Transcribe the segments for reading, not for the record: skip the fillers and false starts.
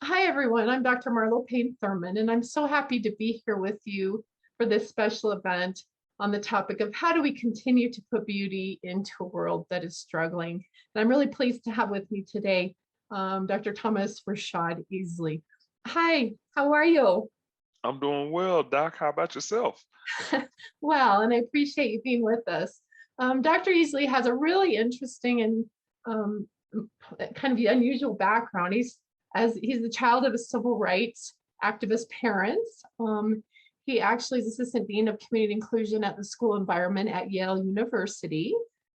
Hi, everyone. I'm Dr. Marlo Payne Thurman, and I'm so happy to be here with you for this special event on the topic of how do we continue to put beauty into a world that is struggling. And I'm really pleased to have with me today Dr. Thomas Rashad Easley. Hi, how are you? I'm doing well, Doc. How about yourself? Well, and I appreciate you being with us. Dr. Easley has a really interesting and um, kind of unusual background. He's the child of a civil rights activist parents. He actually is assistant dean of community inclusion at the school environment at Yale University.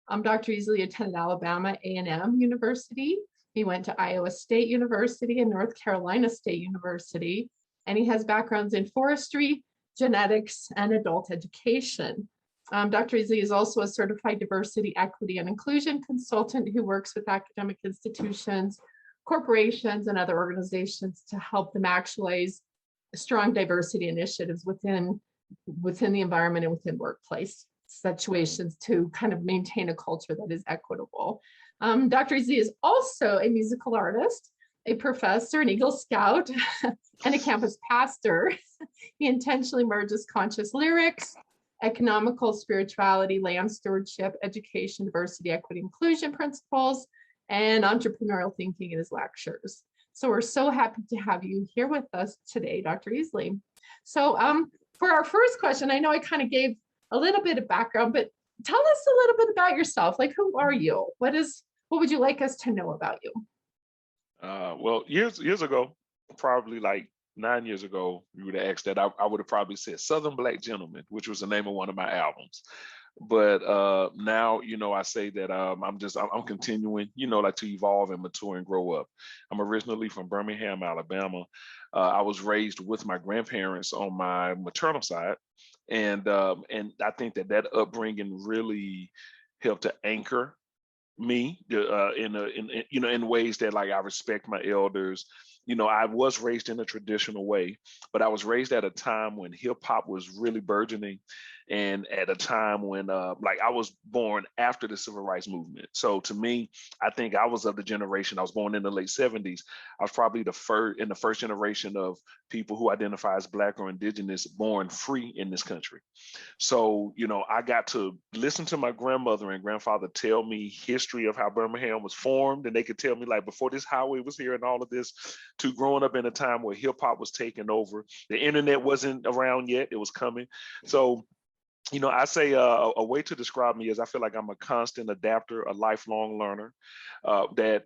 Dr. Easley attended Alabama A&M University. He went to Iowa State University and North Carolina State University, and he has backgrounds in forestry, genetics, and adult education. Dr. Easley is also a certified diversity, equity, and inclusion consultant who works with academic institutions, corporations, and other organizations to help them actualize strong diversity initiatives within the environment and within workplace situations to kind of maintain a culture that is equitable. Dr. Easley is also a musical artist, a professor, an Eagle Scout, and a campus pastor. He intentionally merges conscious lyrics, economical spirituality, land stewardship, education, diversity, equity, inclusion principles, and entrepreneurial thinking in his lectures. So we're so happy to have you here with us today, Dr. Easley. So for our first question, I know I kind of gave a little bit of background, but tell us a little bit about yourself. Like, who are you? What would you like us to know about you? Well, years ago, probably like 9 years ago, you would have asked that. I would have probably said Southern Black Gentleman, which was the name of one of my albums. But now, I say that I'm continuing, like to evolve and mature and grow up. I'm originally from Birmingham, Alabama. I was raised with my grandparents on my maternal side, and I think that upbringing really helped to anchor me in ways that like I respect my elders. I was raised in a traditional way, but I was raised at a time when hip hop was really burgeoning, and at a time when like I was born after the civil rights movement. So to me, I think I was of the generation. I was born in the late 70s. I was probably the first generation of people who identify as Black or indigenous born free in this country. So, I got to listen to my grandmother and grandfather tell me history of how Birmingham was formed. And they could tell me, like, before this highway was here and all of this, to growing up in a time where hip hop was taking over. The internet wasn't around yet, it was coming. So, I say a way to describe me is I feel like I'm a constant adapter, a lifelong learner. That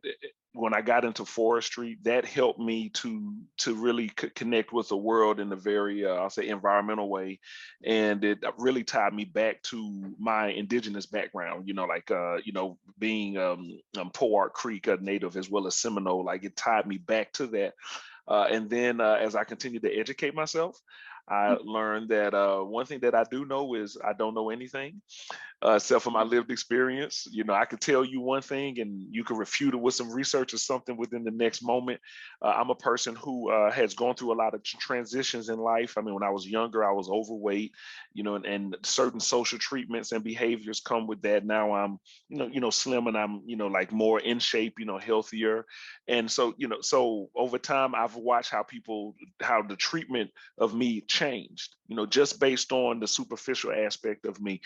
when I got into forestry, that helped me to really connect with the world in a very, I'll say, environmental way, and it really tied me back to my indigenous background. Being Powart Creek, a native, as well as Seminole, like it tied me back to that. And then as I continued to educate myself, I learned that one thing that I do know is I don't know anything except for my lived experience. I could tell you one thing and you can refute it with some research or something within the next moment. I'm a person who has gone through a lot of transitions in life. I mean, when I was younger, I was overweight, and certain social treatments and behaviors come with that. Now I'm, slim, and I'm, like more in shape, healthier. And so, so over time, I've watched how the treatment of me changed, just based on the superficial aspect of me.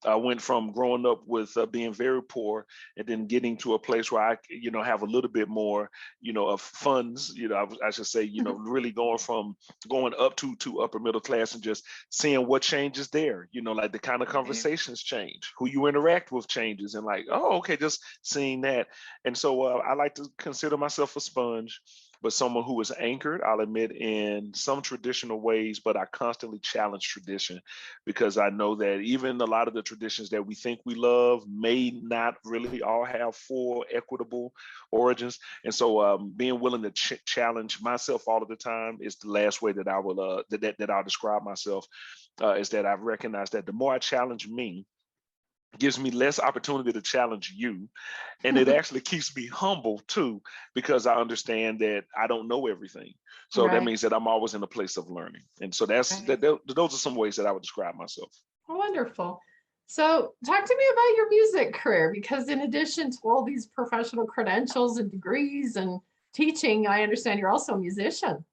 I went from growing up with being very poor and then getting to a place where I, have a little bit more, of funds, I should say, really going up to upper middle class and just seeing what changes there, like the kind of conversations change, who you interact with changes, and like, oh, okay, just seeing that. And so I like to consider myself a sponge, but someone who is anchored, I'll admit, in some traditional ways, but I constantly challenge tradition because I know that even a lot of the traditions that we think we love may not really all have full equitable origins. And so being willing to challenge myself all of the time is the last way that I will that I'll describe myself, is that I've recognized that the more I challenge me, gives me less opportunity to challenge you, and it actually keeps me humble too, because I understand that I don't know everything. So that Right, means that I'm always in a place of learning. And so right. those are some ways that I would describe myself. Wonderful. So, talk to me about your music career because, in addition to all these professional credentials and degrees and teaching, I understand you're also a musician.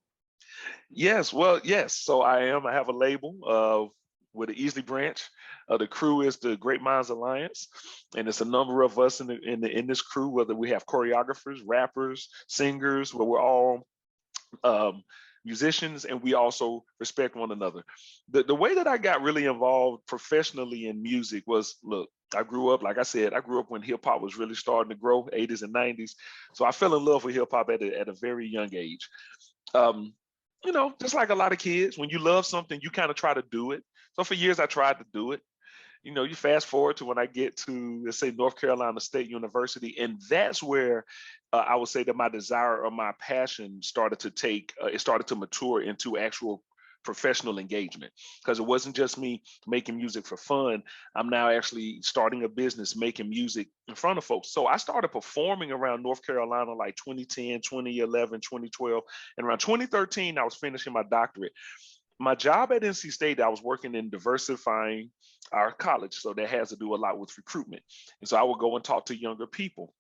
Yes, well, yes. So I am. I have a label with the Easley branch. The crew is the Great Minds Alliance, and it's a number of us in this crew. Whether we have choreographers, rappers, singers, where we're all um, musicians, and we also respect one another. The way that I got really involved professionally in music was, look, I grew up, like I said, I grew up when hip hop was really starting to grow, 80s and 90s. So I fell in love with hip hop at a very young age. Um, just like a lot of kids, when you love something, you kind of try to do it. So for years, I tried to do it. You fast forward to when I get to, let's say, North Carolina State University, and that's where I would say that my desire or my passion started to it started to mature into actual professional engagement, because it wasn't just me making music for fun. I'm now actually starting a business making music in front of folks. So I started performing around North Carolina like 2010, 2011, 2012, and around 2013, I was finishing my doctorate. My job at NC State, I was working in diversifying our college. So that has to do a lot with recruitment. And so I would go and talk to younger people.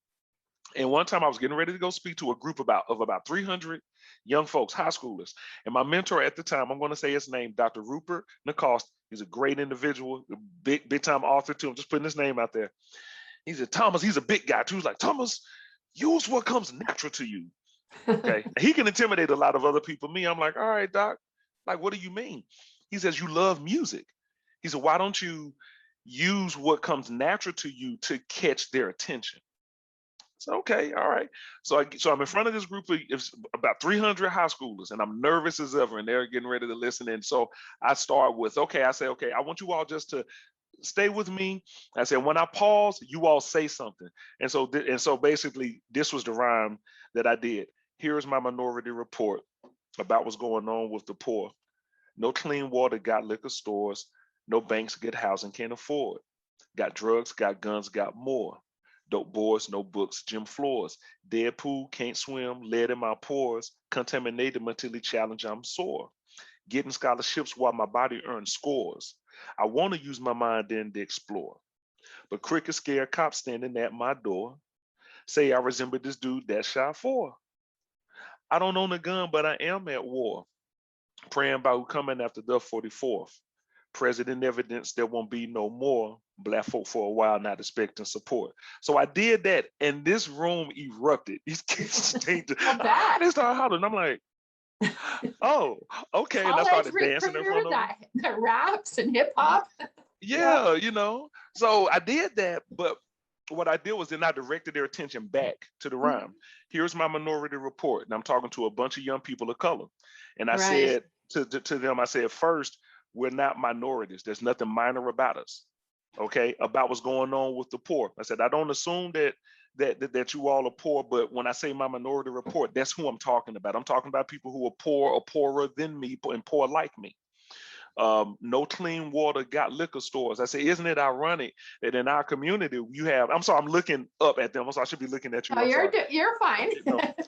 And one time I was getting ready to go speak to a group of about 300 young folks, high schoolers. And my mentor at the time, I'm going to say his name, Dr. Rupert Nacoste. He's a great individual, a big time author too. I'm just putting his name out there. He said, Thomas, he's a big guy too. He's like, Thomas, use what comes natural to you. Okay. He can intimidate a lot of other people. Me, I'm like, all right, Doc, like, what do you mean? He says, you love music. He said, why don't you use what comes natural to you to catch their attention? So, okay, all right. So I'm in front of this group of about 300 high schoolers, and I'm nervous as ever, and they're getting ready to listen. And so I start with, okay, I say, okay, I want you all just to stay with me. I said, when I pause, you all say something. And so basically, this was the rhyme that I did. Here's my minority report about what's going on with the poor. No clean water, got liquor stores. No banks, get housing, can't afford. Got drugs, got guns, got more. Dope boys, no books, gym floors. Dead pool, can't swim, lead in my pores. Contaminated mentally challenged, I'm sore. Getting scholarships while my body earns scores. I want to use my mind then to explore. But cricket scared cops standing at my door. Say I resemble this dude that shot four. I don't own a gun, but I am at war. Praying about who coming after the 44th. President evidence there won't be no more black folk for a while, not expecting support. So I did that, and this room erupted. These kids they started hollering. I'm like, oh, okay. And I started dancing in front of them. That raps and hip hop. Yeah. So I did that, but what I did was then I directed their attention back to the rhyme. Here's my minority report. And I'm talking to a bunch of young people of color. And I said to them, I said, first, we're not minorities. There's nothing minor about us. Okay, about what's going on with the poor. I said, I don't assume that you all are poor, but when I say my minority report, that's who I'm talking about. I'm talking about people who are poor or poorer than me and poor like me. No clean water, got liquor stores. I say, isn't it ironic that in our community you have? I'm sorry, I'm looking up at them. So I should be looking at you. Oh, you're fine.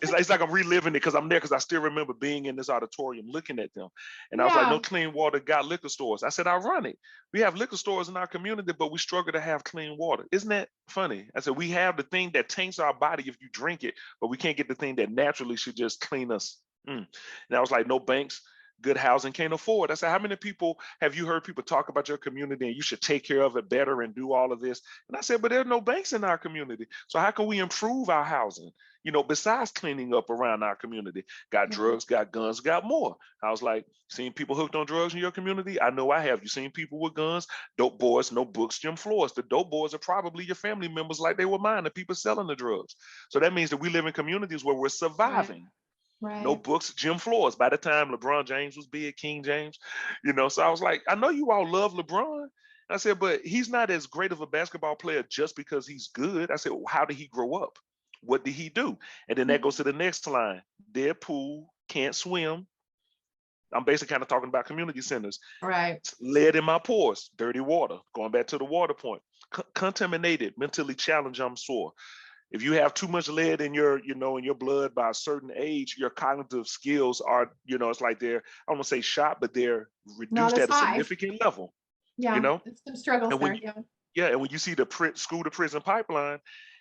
It's like I'm reliving it because I'm there because I still remember being in this auditorium looking at them. And I was like, no clean water, got liquor stores. I said, ironic. We have liquor stores in our community, but we struggle to have clean water. Isn't that funny? I said, we have the thing that taints our body if you drink it, but we can't get the thing that naturally should just clean us. And I was like, no banks, good housing, can't afford. I said, how many people have you heard people talk about your community and you should take care of it better and do all of this? And I said, but there are no banks in our community. So how can we improve our housing? Besides cleaning up around our community, got drugs, got guns, got more. I was like, seen people hooked on drugs in your community? I know I have. You seen people with guns? Dope boys, no books, gym floors. The dope boys are probably your family members like they were mine, the people selling the drugs. So that means that we live in communities where we're surviving. Right. No books, gym floors. By the time LeBron James was big, King James, so I was like, I know you all love LeBron. I said, but he's not as great of a basketball player just because he's good. I said, well, how did he grow up? What did he do? And then that goes to the next line. Dead pool, can't swim. I'm basically kind of talking about community centers. Right. Lead in my pores, dirty water. Going back to the water point. Contaminated, mentally challenged, I'm sore. If you have too much lead in your blood by a certain age, your cognitive skills are, it's like they're, I don't want to say shot, but they're reduced at a significant level. Yeah, some struggles there. Yeah, and when you see the school to prison pipeline,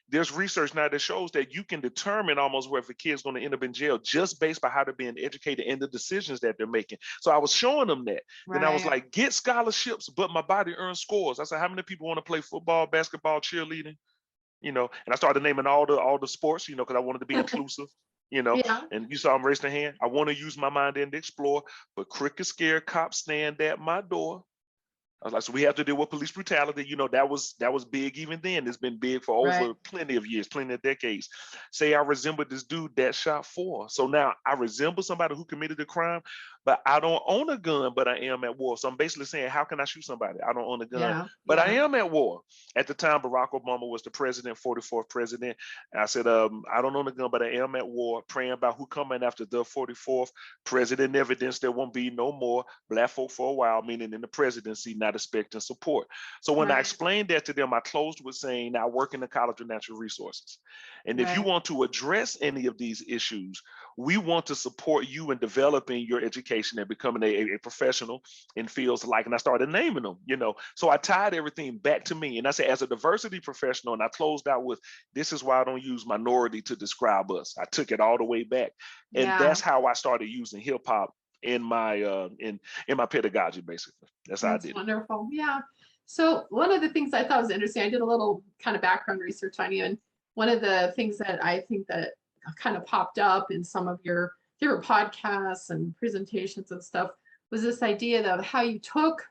there's research now that shows that you can determine almost where if a kid's going to end up in jail just based by how they're being educated and the decisions that they're making. So I was showing them that. Then I was Right. like, get scholarships, but my body earns scores. I said, how many people want to play football, basketball, cheerleading? And I started naming all the sports, because I wanted to be inclusive. Yeah. And you saw them raise their hand. I want to use my mind and explore, but cricket scare cops stand at my door. I was like, so we have to deal with police brutality. That was big even then. It's been big for Right. over plenty of years, plenty of decades. Say I resemble this dude that shot 4. So now I resemble somebody who committed a crime, but I don't own a gun, but I am at war. So I'm basically saying, how can I shoot somebody? I don't own a gun, Yeah. but I Yeah. am at war. At the time, Barack Obama was the president, 44th president. And I said, I don't own a gun, but I am at war, praying about who coming after the 44th president. Evidence there won't be no more black folk for a while, meaning in the presidency, not expecting support. So when I Right. explained that to them, I closed with saying, now I work in the College of Natural Resources. And if you Right. want to address any of these issues, we want to support you in developing your education and becoming a professional in fields like, and I started naming them. So I tied everything back to me. And I said, as a diversity professional, and I closed out with, this is why I don't use minority to describe us. I took it all the way back. And Yeah. that's how I started using hip hop in my in my pedagogy. Basically, that's how I That's did it. wonderful. Yeah. So one of the things I thought was interesting, I did a little kind of background research on you, and one of the things that I think that kind of popped up in some of your different podcasts and presentations and stuff was this idea of how you took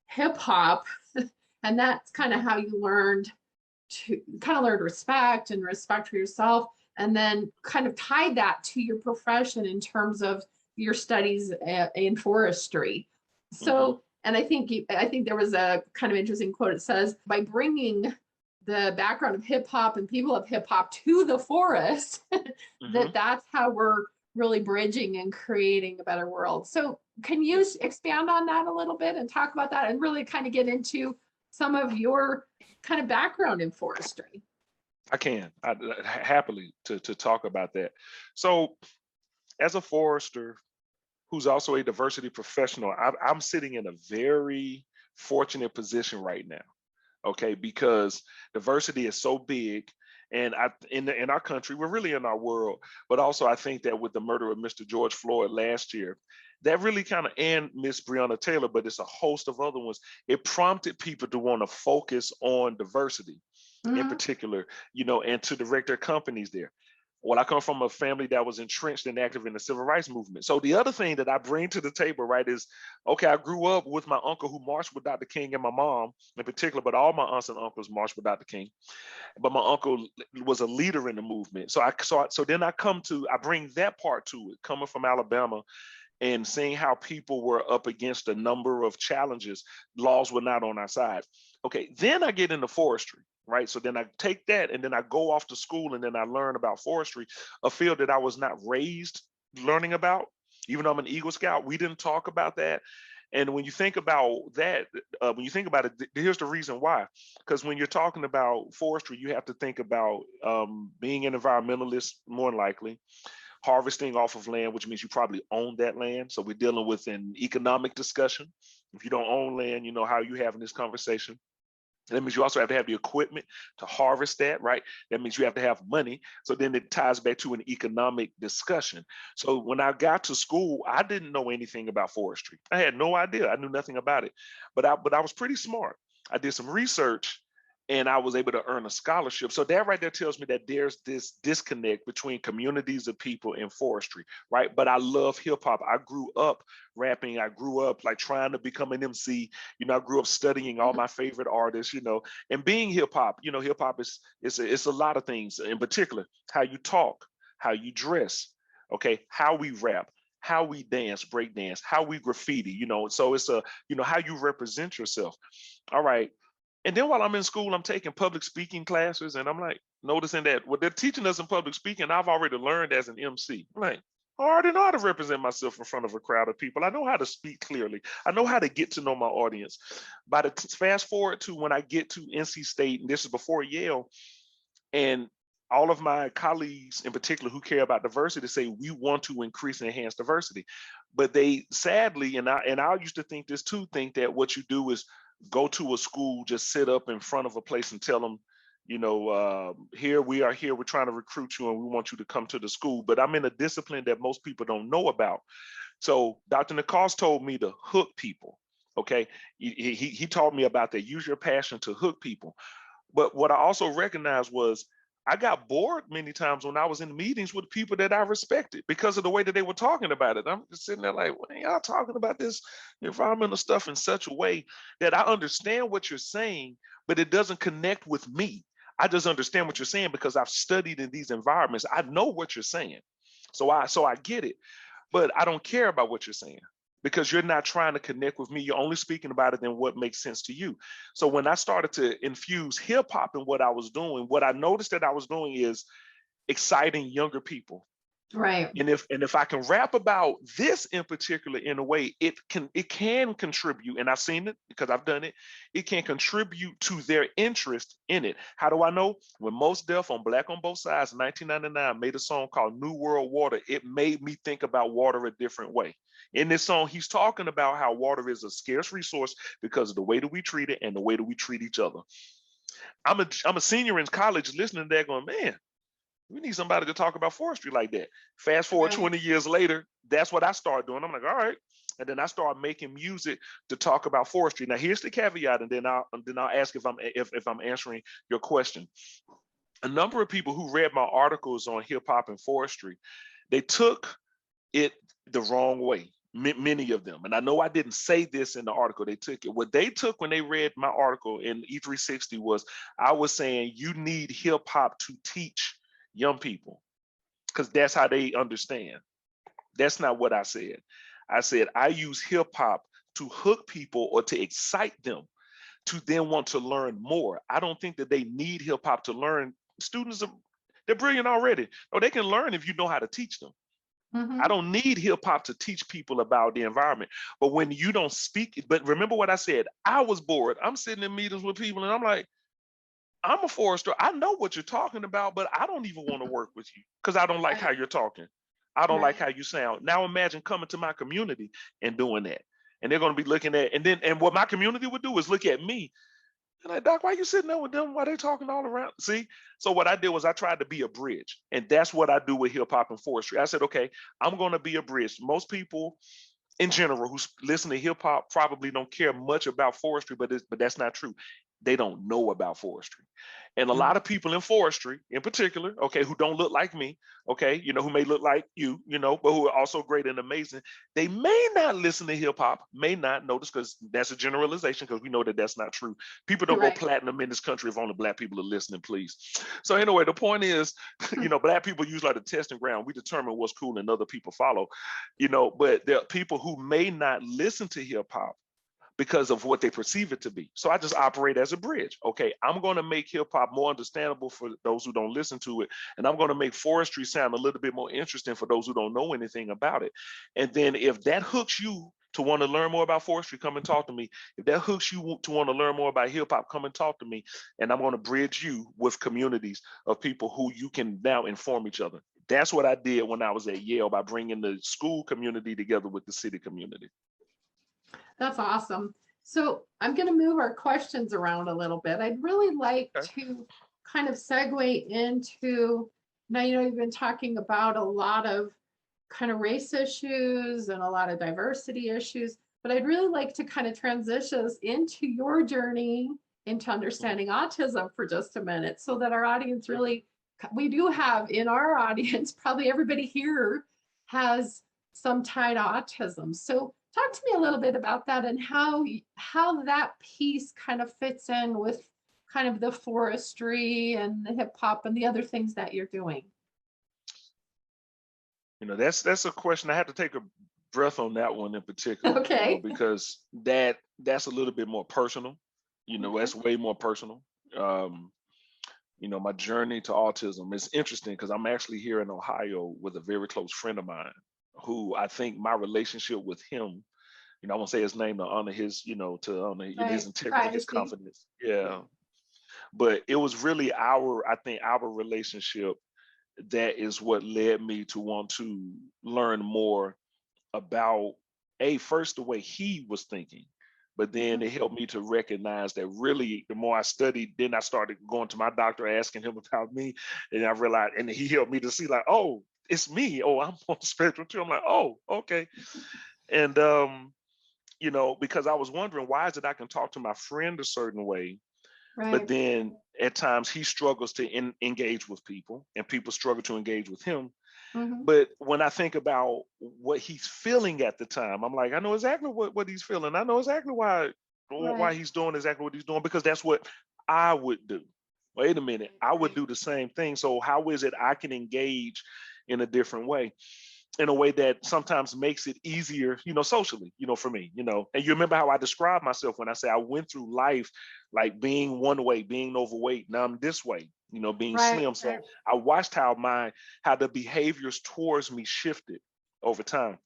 hip hop, and that's kind of how you learned respect and respect for yourself, and then kind of tied that to your profession in terms of your studies in forestry. Mhm. So, and I think there was a kind of interesting quote. It says, by bringing the background of hip hop and people of hip hop to the forest, Mhm. that's how we're really bridging and creating a better world. So, can you Yes, expand on that a little bit and talk about that and really kind of get into some of your kind of background in forestry? I can. Happily to talk about that. So, as a forester who's also a diversity professional, I'm sitting in a very fortunate position right now. Okay, because diversity is so big, and in our country, we're really in our world, but also I think that with the murder of Mr. George Floyd last year, that really kind of, and Miss Breonna Taylor, but it's a host of other ones. It prompted people to want to focus on diversity in Mhm. particular, and to direct their companies there. Well, I come from a family that was entrenched and active in the civil rights movement. So the other thing that I bring to the table, right, is okay, I grew up with my uncle who marched with Dr. King and my mom in particular, but all my aunts and uncles marched with Dr. King. But my uncle was a leader in the movement. So then I bring that part to it, coming from Alabama and seeing how people were up against a number of challenges. Laws were not on our side. Okay, then I get into forestry, right? So then I take that and then I go off to school and then I learn about forestry, a field that I was not raised learning about. Even though I'm an Eagle Scout, we didn't talk about that. And when you think about that, when you think about it, here's the reason why. Because when you're talking about forestry, you have to think about being an environmentalist, more than likely, harvesting off of land, which means you probably own that land. So we're dealing with an economic discussion. If you don't own land, you know how you having this conversation. That means you also have to have the equipment to harvest that, right? That means you have to have money. So then it ties back to an economic discussion. So when I got to school, I didn't know anything about forestry. I had no idea. I knew nothing about it. But I was pretty smart. I did some research and I was able to earn a scholarship. So that right there tells me that there's this disconnect between communities of people and forestry, right? But I love hip hop. I grew up rapping. I grew up like trying to become an MC. I grew up studying all my favorite artists, and being hip hop. Hip hop is it's a lot of things, in particular how you talk, how you dress, okay, how we rap, how we dance, break dance, how we graffiti, so it's how you represent yourself. All right. And then while I'm in school, I'm taking public speaking classes, and I'm like noticing that what they're teaching us in public speaking, I've already learned as an MC. I'm like, I already know how to represent myself in front of a crowd of people. I know how to speak clearly. I know how to get to know my audience. Fast forward to when I get to NC State, and this is before Yale, and all of my colleagues in particular who care about diversity say we want to increase and enhance diversity. But they sadly, and I used to think this too, think that what you do is go to a school, just sit up in front of a place and tell them here we are here, we're trying to recruit you and we want you to come to the school, but I'm in a discipline that most people don't know about. So Dr. Nichols told me to hook people. Okay. He taught me about that. Use your passion to hook people. But what I also recognized was I got bored many times when I was in meetings with people that I respected because of the way that they were talking about it. I'm just sitting there like, well, y'all talking about this environmental stuff in such a way that I understand what you're saying, but it doesn't connect with me. I just understand what you're saying because I've studied in these environments. I know what you're saying. So I get it, but I don't care about what you're saying because you're not trying to connect with me. You're only speaking about it in what makes sense to you. So when I started to infuse hip hop in what I was doing, what I noticed that I was doing is exciting younger people. Right. And if I can rap about this in particular in a way, it can contribute, and I've seen it because I've done it. It can contribute to their interest in it. How do I know? When Mos Def on Black on Both Sides, 1999, made a song called New World Water, it made me think about water a different way. In this song, he's talking about how water is a scarce resource because of the way that we treat it and the way that we treat each other. I'm a senior in college listening to that going, man, we need somebody to talk about forestry like that. Fast forward Right. 20 years later, that's what I started doing. I'm like, all right. And then I started making music to talk about forestry. Now here's the caveat, and then I'll ask if I'm answering your question. A number of people who read my articles on hip hop and forestry, they took it the wrong way. Many of them, and I know I didn't say this in the article. They took it. What they took when they read my article in E360 was I was saying you need hip hop to teach young people because that's how they understand. That's not what I said. I said I use hip hop to hook people or to excite them to then want to learn more. I don't think that they need hip hop to learn. Students are they're brilliant already. Or they can learn if you know how to teach them. I Mm-hmm. don't need hip hop to teach people about the environment. But when you don't speak, but remember what I said, I was bored. I'm sitting in meetings with people and I'm like, I'm a forester. I know what you're talking about, but I don't even want to work with you because I don't like how Right. you're talking. I don't like Right. how you sound. Now imagine coming to my community and doing that. And they're going to be looking at, and what my community would do is look at me and like, Doc, why you sitting there with them? Why they talking all around? See? So what I did was I tried to be a bridge. And that's what I do with hip hop and forestry. I said, okay, I'm going to be a bridge. Most people in general who listen to hip hop probably don't care much about forestry, but that's not true. They don't know about forestry. And a lot of people in forestry, in particular, okay, who don't look like me, okay, who may look like you, but who are also great and amazing, they may not listen to hip hop, may not notice because that's a generalization because we know that that's not true. People don't go Right. platinum in this country if only Black people are listening, please. So anyway, the point is, Black people use like the testing ground. We determine what's cool and other people follow, but there are people who may not listen to hip hop because of what they perceive it to be. So I just operate as a bridge. Okay, I'm going to make hip hop more understandable for those who don't listen to it. And I'm going to make forestry sound a little bit more interesting for those who don't know anything about it. And then if that hooks you to want to learn more about forestry, come and talk to me. If that hooks you to want to learn more about hip hop, come and talk to me. And I'm going to bridge you with communities of people who you can now inform each other. That's what I did when I was at Yale by bringing the school community together with the city community. That's awesome. So I'm going to move our questions around a little bit. I'd really like Okay. to kind of segue into, now, you've been talking about a lot of kind of race issues and a lot of diversity issues, but I'd really like to kind of transition us into your journey into understanding autism for just a minute so that our audience really, we do have in our audience, probably everybody here has some tie to autism. So talk to me a little bit about that and how that piece kind of fits in with kind of the forestry and the hip hop and the other things that you're doing. That's a question. I had to take a breath on that one in particular, Okay. because that's a little bit more personal. Okay. That's way more personal. Um, my journey to autism is interesting because I'm actually here in Ohio with a very close friend of mine who I think my relationship with him, I won't say his name to honor his, to honor his Right. integrity, his Privacy. confidence. Yeah. Yeah. But it was really I think our relationship that is what led me to want to learn more about first the way he was thinking, But then it helped me to recognize that really the more I studied, then I started going to my doctor, asking him about me. And I realized, and he helped me to see like, oh, it's me. Oh, I'm on the spectrum too. I'm like, oh, okay. And, because I was wondering, why is it I can talk to my friend a certain way, but Right. then at times he struggles to engage with people and people struggle to engage with him. Hmm. But when I think about what he's feeling at the time, I'm like, I know exactly what he's feeling. I know exactly why Right. he's doing exactly what he's doing, because that's what I would do. Wait a minute, I would Right. do the same thing. So how is it I can engage in a different way? In a way that sometimes makes it easier, socially, for me, and you remember how I describe myself when I say I went through life like being one way, being overweight. Now I'm this way, being Right. slim. So I watched how the behaviors towards me shifted over time.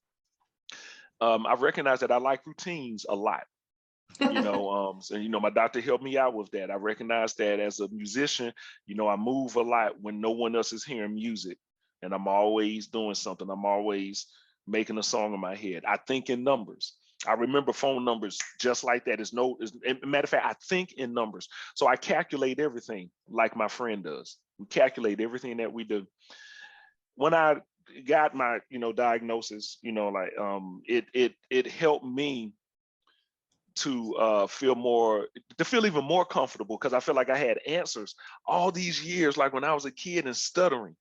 I recognize that I like routines a lot. So my doctor helped me out with that. I recognize that as a musician, I move a lot when no one else is hearing music, and I'm always doing something. I'm always making a song in my head. I think in numbers. I remember phone numbers just like that. Matter of fact, I think in numbers. So I calculate everything like my friend does. We calculate everything that we do. When I got my, diagnosis, it helped me to feel even more comfortable, because I feel like I had answers all these years, like when I was a kid and stuttering,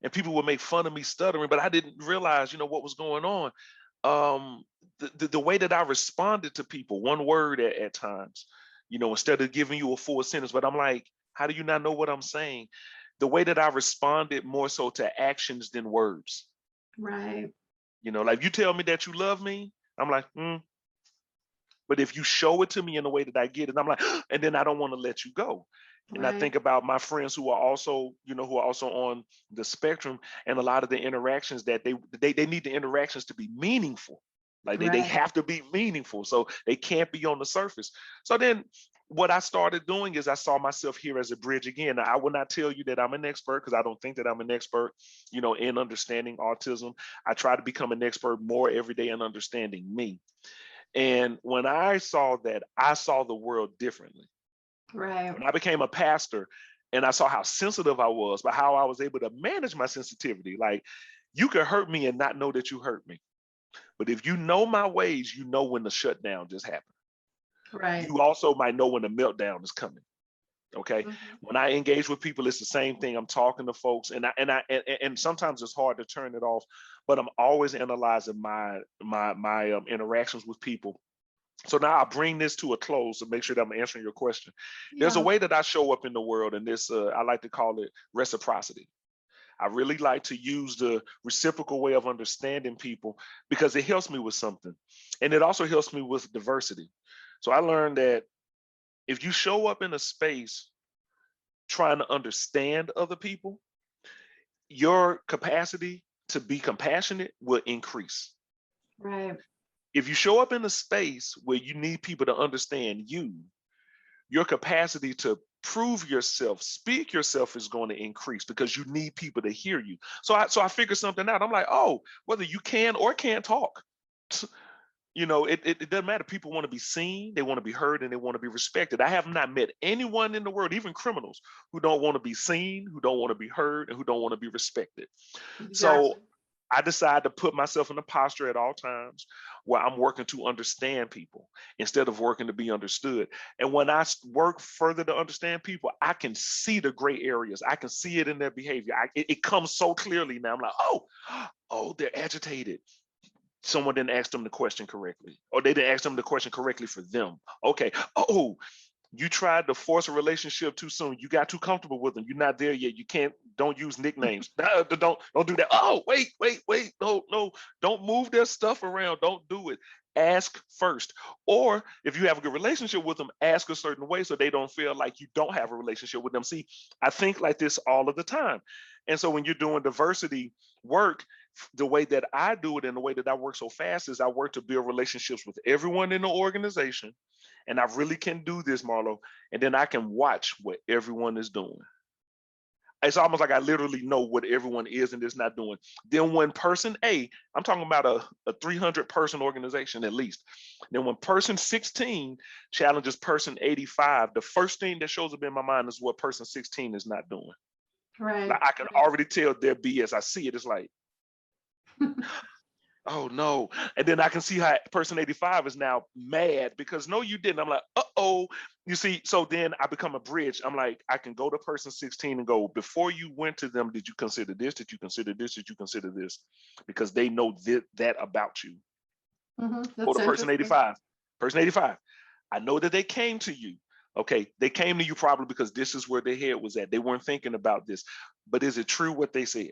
and people would make fun of me stuttering, but I didn't realize, what was going on. Um, the way that I responded to people, one word at times, instead of giving you a full sentence, but I'm like, how do you not know what I'm saying? The way that I responded more so to actions than words. Right. Like you tell me that you love me, I'm like, but if you show it to me in the way that I get it, I'm like, and then I don't want to let you go. And I Right. think about my friends who are also, on the spectrum, and a lot of the interactions that they need the interactions to be meaningful. Like they Right. have to be meaningful. So they can't be on the surface. So then what I started doing is I saw myself here as a bridge again. Now, I will not tell you that I'm an expert, because I don't think that I'm an expert, in understanding autism. I try to become an expert more every day in understanding me. And when I saw that, I saw the world differently. Right. When I became a pastor and I saw how sensitive I was, but how I was able to manage my sensitivity, like you could hurt me and not know that you hurt me. But if you know my ways, you know when the shutdown just happened. Right. You also might know when the meltdown is coming. Okay. Hmm. When I engage with people, it's the same thing. I'm talking to folks, and sometimes it's hard to turn it off, but I'm always analyzing my interactions with people. So now I bring this to a close to make sure that I'm answering your question. There's a Yeah. way that I show up in the world, and this I like to call it reciprocity. I really like to use the reciprocal way of understanding people, because it helps me with something, and it also helps me with diversity. So I learned that if you show up in a space trying to understand other people, your capacity to be compassionate will increase. Right. If you show up in a space where you need people to understand you, your capacity to prove yourself, speak yourself is going to increase, because you need people to hear you. So I figured something out. I'm like, oh, whether you can or can't talk, it doesn't matter. People want to be seen, they want to be heard, and they want to be respected. I have not met anyone in the world, even criminals, who don't want to be seen, who don't want to be heard, and who don't want to be respected. So Exactly. I decided to put myself in a posture at all times where I'm working to understand people instead of working to be understood. And when I work further to understand people, I can see the gray areas. I can see it in their behavior. It comes so clearly now. I'm like, oh, they're agitated. Someone didn't ask them the question correctly, or they didn't ask them the question correctly for them. Okay. Oh, you tried to force a relationship too soon. You got too comfortable with them. You're not there yet. You can't. Don't use nicknames. Don't do that. Oh, wait. No. Don't move their stuff around. Don't do it. Ask first. Or if you have a good relationship with them, ask a certain way so they don't feel like you don't have a relationship with them. See, I think like this all of the time. And so when you're doing diversity work, the way that I do it and the way that I work so fast is I work to build relationships with everyone in the organization. And I really can do this, Marlo. And then I can watch what everyone is doing. It's almost like I literally know what everyone is and is not doing. Then when person A, I'm talking about a 300 person organization at least. Then when person 16 challenges person 85, the first thing that shows up in my mind is what person 16 is not doing. Right. Like I can already tell their BS. I see it. It's like, oh no. And then I can see how person 85 is now mad because no, you didn't. I'm like, uh-oh. You see, so then I become a bridge. I'm like, I can go to person 16 and go, before you went to them, did you consider this? Did you consider this? Did you consider this? Because they know that about you. Go That's to person interesting. 85. Person 85. I know that they came to you. Okay, they came to you probably because this is where their head was at. They weren't thinking about this. But is it true what they said?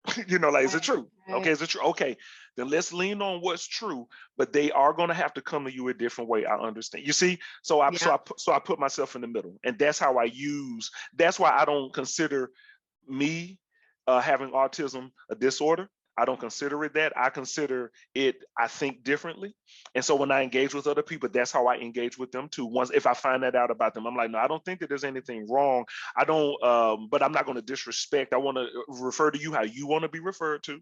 Like, is it Right. true? Okay, Right. is it true? Okay, then let's lean on what's true, but they are going to have to come to you a different way. I understand. You see, Yeah. so I put myself in the middle, and that's how I use. That's why I don't consider me having autism a disorder. I don't consider it that. I consider it, I think differently. And so when I engage with other people, that's how I engage with them too. Once, if I find that out about them, I'm like, no, I don't think that there's anything wrong. I don't, but I'm not going to disrespect. I want to refer to you how you want to be referred to.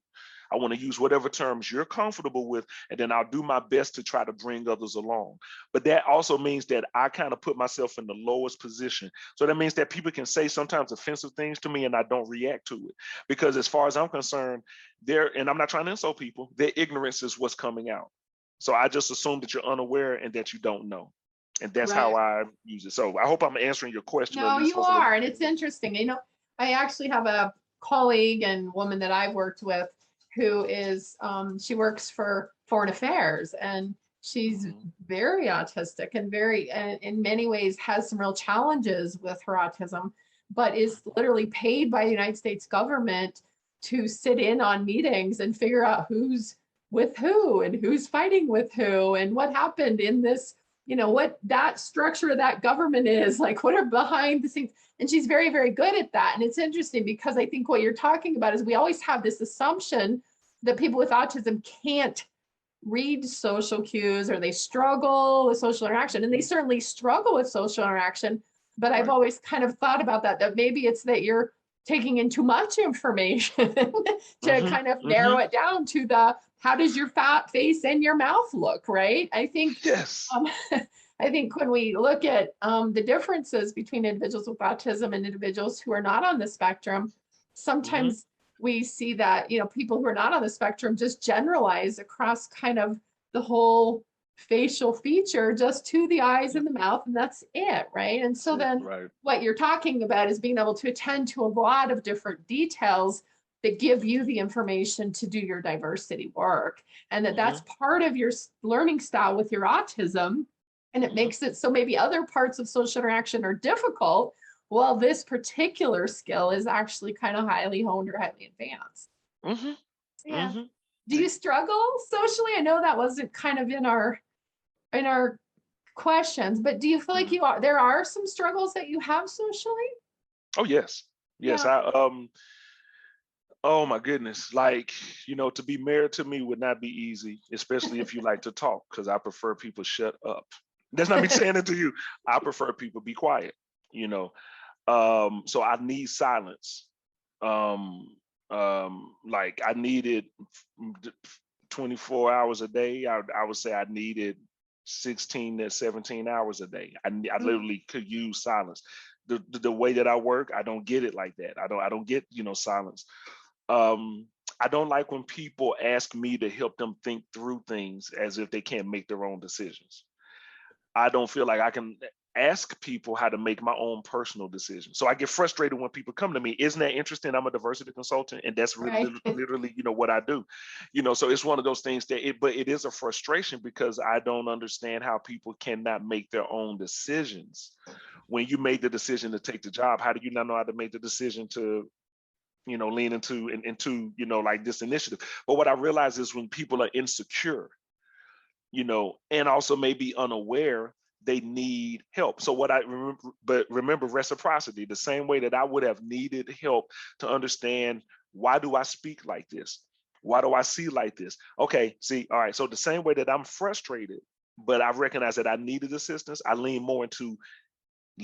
I want to use whatever terms you're comfortable with, and then I'll do my best to try to bring others along. But that also means that I kind of put myself in the lowest position. So that means that people can say sometimes offensive things to me and I don't react to it. Because as far as I'm concerned, and I'm not trying to insult people, their ignorance is what's coming out. So I just assume that you're unaware and that you don't know. And that's how Right. I use it. So I hope I'm answering your question, or at No, least you hopefully. are. And it's interesting. I actually have a colleague and woman that I've worked with who is, she works for foreign affairs, and she's Mhm. very autistic and very, and in many ways has some real challenges with her autism, but is literally paid by the United States government to sit in on meetings and figure out who's with who and who's fighting with who and what happened in this, what that structure of that government is, like what are behind the scenes. And she's very, very good at that. And it's interesting because I think what you're talking about is we always have this assumption that people with autism can't read social cues or they struggle with social interaction. And they certainly struggle with social interaction. But I've Right. always kind of thought about that maybe it's that you're taking in too much information to Hmm. kind of narrow Hmm. it down to the how does your fat face and your mouth look, right? Yes. Um, I think when we look at the differences between individuals with autism and individuals who are not on the spectrum, Hmm. sometimes we see that, people who are not on the spectrum just generalize across kind of the whole facial feature just to the eyes Yeah. and the mouth, and that's it, right? And That's so it. then Right. what you're talking about is being able to attend to a lot of different details that give you the information to do your diversity work, and that's Hmm. part of your learning style with your autism, and it Hmm. makes it so maybe other parts of social interaction are difficult, while this particular skill is actually kind of highly honed or highly advanced. Hmm. Yeah. Hmm. Do you struggle socially? I know that wasn't kind of in our questions, but do you feel like Hmm. there are some struggles that you have socially? Oh yes. Yes. Yeah. Oh my goodness. Like, to be married to me would not be easy, especially if you like to talk, because I prefer people shut up. That's not me saying it to you. I prefer people be quiet, you know. So I need silence. Um, like I needed 24 hours a day. I would say I needed 16 to 17 hours a day. I literally could use silence. The way that I work, I don't get it like that. I don't get, silence. um I don't like when people ask me to help them think through things as if they can't make their own decisions. I don't feel like I can ask people how to make my own personal decisions. So I get frustrated when people come to me. Isn't that interesting? I'm a diversity consultant, and that's Right. literally, what I do. So it's one of those things but it is a frustration because I don't understand how people cannot make their own decisions. When you made the decision to take the job, how do you not know how to make the decision to lean into like this initiative? But what I realize is when people are insecure, and also maybe unaware, they need help. So what I remember, but remember reciprocity, the same way that I would have needed help to understand, why do I speak like this? Why do I see like this? Okay, see, all right. So the same way that I'm frustrated, but I recognize that I needed assistance, I lean more into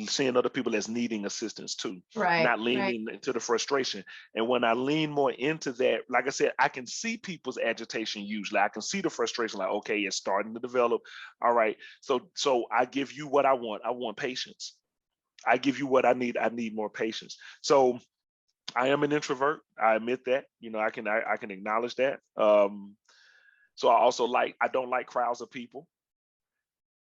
seeing other people as needing assistance too, Right, not right. leaning into the frustration. And when I lean more into that, like I said, I can see people's agitation usually. I can see the frustration, like, okay, it's starting to develop. All right. So I give you what I want. I want patience. I give you what I need. I need more patience. So I am an introvert. I admit that. I can acknowledge that. So I don't like crowds of people,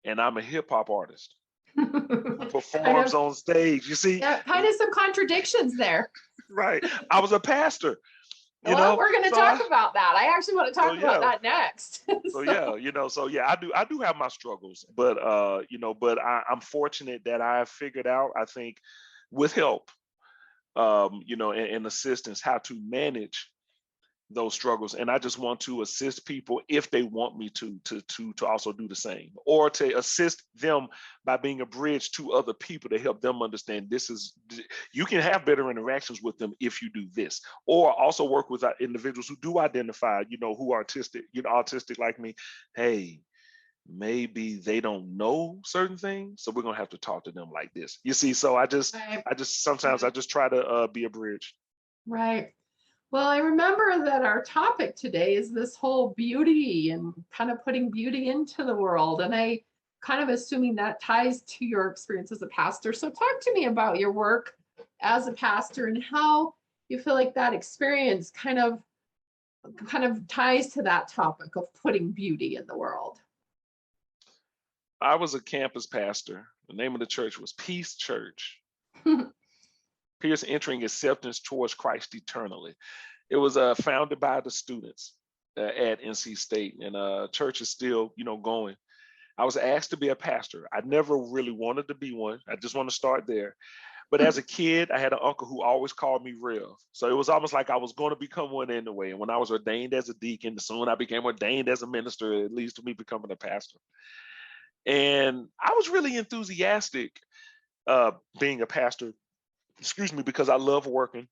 and I'm a hip hop artist who Kind performs of, on stage. You see, yeah, kind of some contradictions there. right? I was a pastor, Well, we're going to so talk about that. I actually want to so talk about yeah, that next. so So, yeah, I do have my struggles, but but I'm fortunate that I figured out, I think, with help, and assistance, how to manage those struggles. And I just want to assist people if they want me to also do the same, or to assist them by being a bridge to other people to help them understand you can have better interactions with them if you do this, or also work with individuals who do identify, who are autistic like me. Hey, maybe they don't know certain things, so we're gonna have to talk to them like this. You see, so right, I just sometimes I just try to be a bridge. right. Well, I remember that our topic today is this whole beauty and kind of putting beauty into the world. And I kind of assuming that ties to your experience as a pastor. So talk to me about your work as a pastor and how you feel like that experience kind of ties to that topic of putting beauty in the world. I was a campus pastor. The name of the church was Peace Church. Peers entering acceptance towards Christ eternally. It was founded by the students at NC State, and church is still, going. I was asked to be a pastor. I never really wanted to be one. I just want to start there. But as a kid, I had an uncle who always called me Rev. So it was almost like I was going to become one anyway. And when I was ordained as a deacon, soon I became ordained as a minister. It leads to me becoming a pastor. And I was really enthusiastic being a pastor, excuse me, because I love working.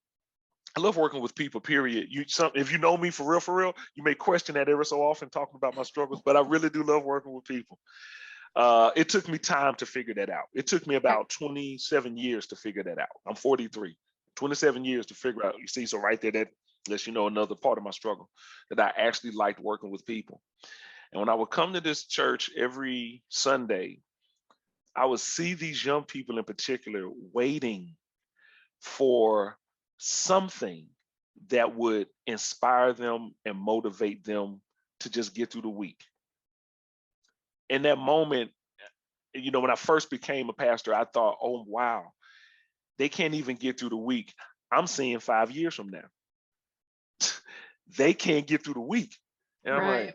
I love working with people, period. If you know me for real, you may question that every so often talking about my struggles, but I really do love working with people. It took me time to figure that out. It took me about 27 years to figure that out. I'm 43, 27 years to figure out. You see, so right there, that lets you know another part of my struggle, that I actually liked working with people. And when I would come to this church every Sunday, I would see these young people in particular waiting for something that would inspire them and motivate them to just get through the week. In that moment, when I first became a pastor, I thought, oh, wow, they can't even get through the week. I'm seeing 5 years from now. They can't get through the week. And I'm like, Right.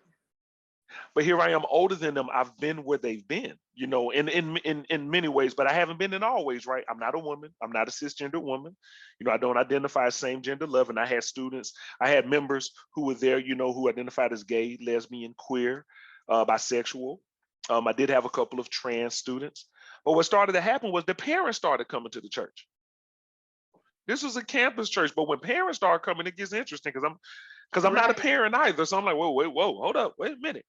but here I am older than them. I've been where they've been, in many ways, but I haven't been in all ways, right? I'm not a woman. I'm not a cisgender woman. I don't identify as same gender love. And I had members who were there, who identified as gay, lesbian, queer, bisexual. I did have a couple of trans students. But what started to happen was the parents started coming to the church. This was a campus church, but when parents start coming, it gets interesting because I'm not a Right. parent either. So I'm like, whoa, hold up, wait a minute,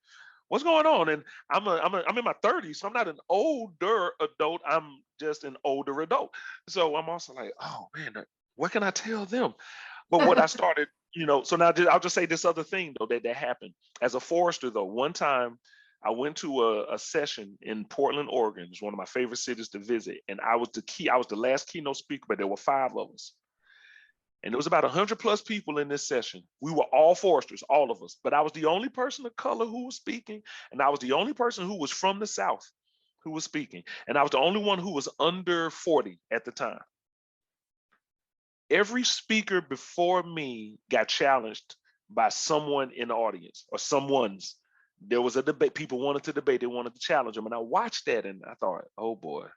what's going on? And I'm in my 30s, so I'm not an older adult. I'm just an older adult. So I'm also like, oh man, what can I tell them? But what I started, so now I'll just say this other thing though that happened as a forester though. One time I went to a session in Portland, Oregon. It's one of my favorite cities to visit. And I was the last keynote speaker, but there were 5 of us. And there was about 100 plus people in this session. We were all foresters, all of us. But I was the only person of color who was speaking. And I was the only person who was from the South who was speaking. And I was the only one who was under 40 at the time. Every speaker before me got challenged by someone in the audience or someone's. There was a debate. People wanted to debate. They wanted to challenge them. And I watched that and I thought, oh boy,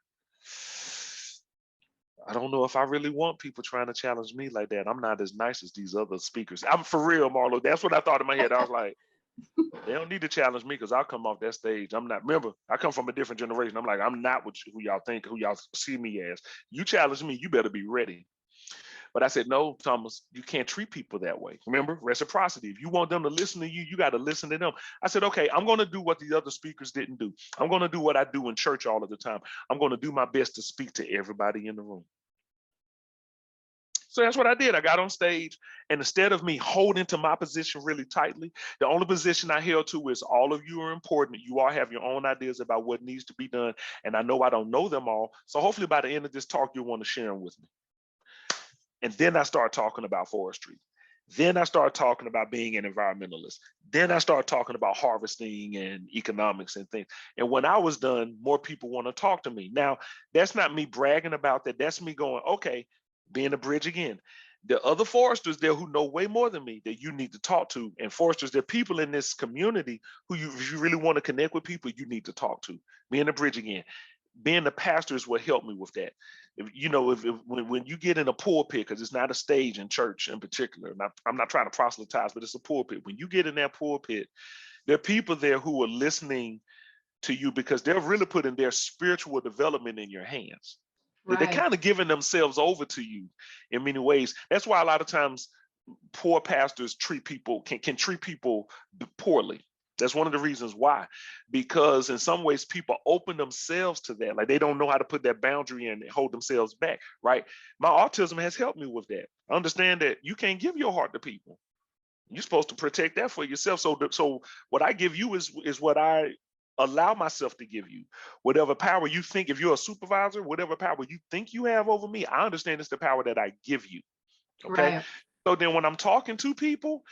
I don't know if I really want people trying to challenge me like that. I'm not as nice as these other speakers. I'm for real, Marlo. That's what I thought in my head. I was like, they don't need to challenge me because I'll come off that stage. I'm not, remember, I come from a different generation. I'm like, I'm not who y'all think, who y'all see me as. You challenge me, you better be ready. But I said, no, Thomas, you can't treat people that way. Remember, reciprocity. If you want them to listen to you, you got to listen to them. I said, okay, I'm going to do what the other speakers didn't do. I'm going to do what I do in church all of the time. I'm going to do my best to speak to everybody in the room. So that's what I did. I got on stage, and instead of me holding to my position really tightly, the only position I held to is all of you are important. You all have your own ideas about what needs to be done, and I know I don't know them all. So hopefully by the end of this talk, you'll want to share them with me. And then I start talking about forestry. Then I start talking about being an environmentalist. Then I start talking about harvesting and economics and things. And when I was done, more people want to talk to me. Now, that's not me bragging about that. That's me going, okay, being a bridge again. The other foresters there who know way more than me that you need to talk to. And foresters, there are people in this community who if you really want to connect with people, you need to talk to. Being a bridge again. Being a pastor is what helped me with that. When you get in a pulpit, because it's not a stage in church in particular, I'm not trying to proselytize, but it's a pulpit. When you get in that pulpit, there are people there who are listening to you because they're really putting their spiritual development in your hands. Right. They're kind of giving themselves over to you in many ways. That's why a lot of times poor pastors can treat people poorly. That's one of the reasons why, because in some ways people open themselves to that. Like they don't know how to put that boundary in and hold themselves back, right? My autism has helped me with that. I understand that you can't give your heart to people. You're supposed to protect that for yourself. So what I give you is what I allow myself to give you. Whatever power you think, if you're a supervisor, whatever power you think you have over me, I understand it's the power that I give you. Okay. Right. So then when I'm talking to people,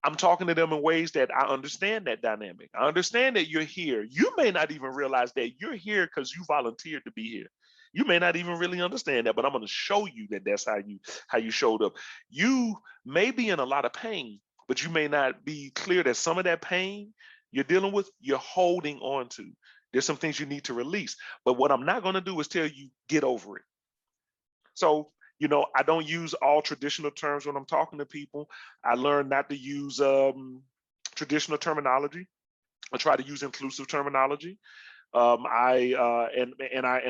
I'm talking to them in ways that I understand that dynamic. I understand that you're here. You may not even realize that you're here because you volunteered to be here. You may not even really understand that, but I'm going to show you that that's how you showed up. You may be in a lot of pain, but you may not be clear that some of that pain you're dealing with, you're holding on to. There's some things you need to release. But what I'm not going to do is tell you, get over it. So, I don't use all traditional terms when I'm talking to people. I learned not to use traditional terminology. I try to use inclusive terminology. I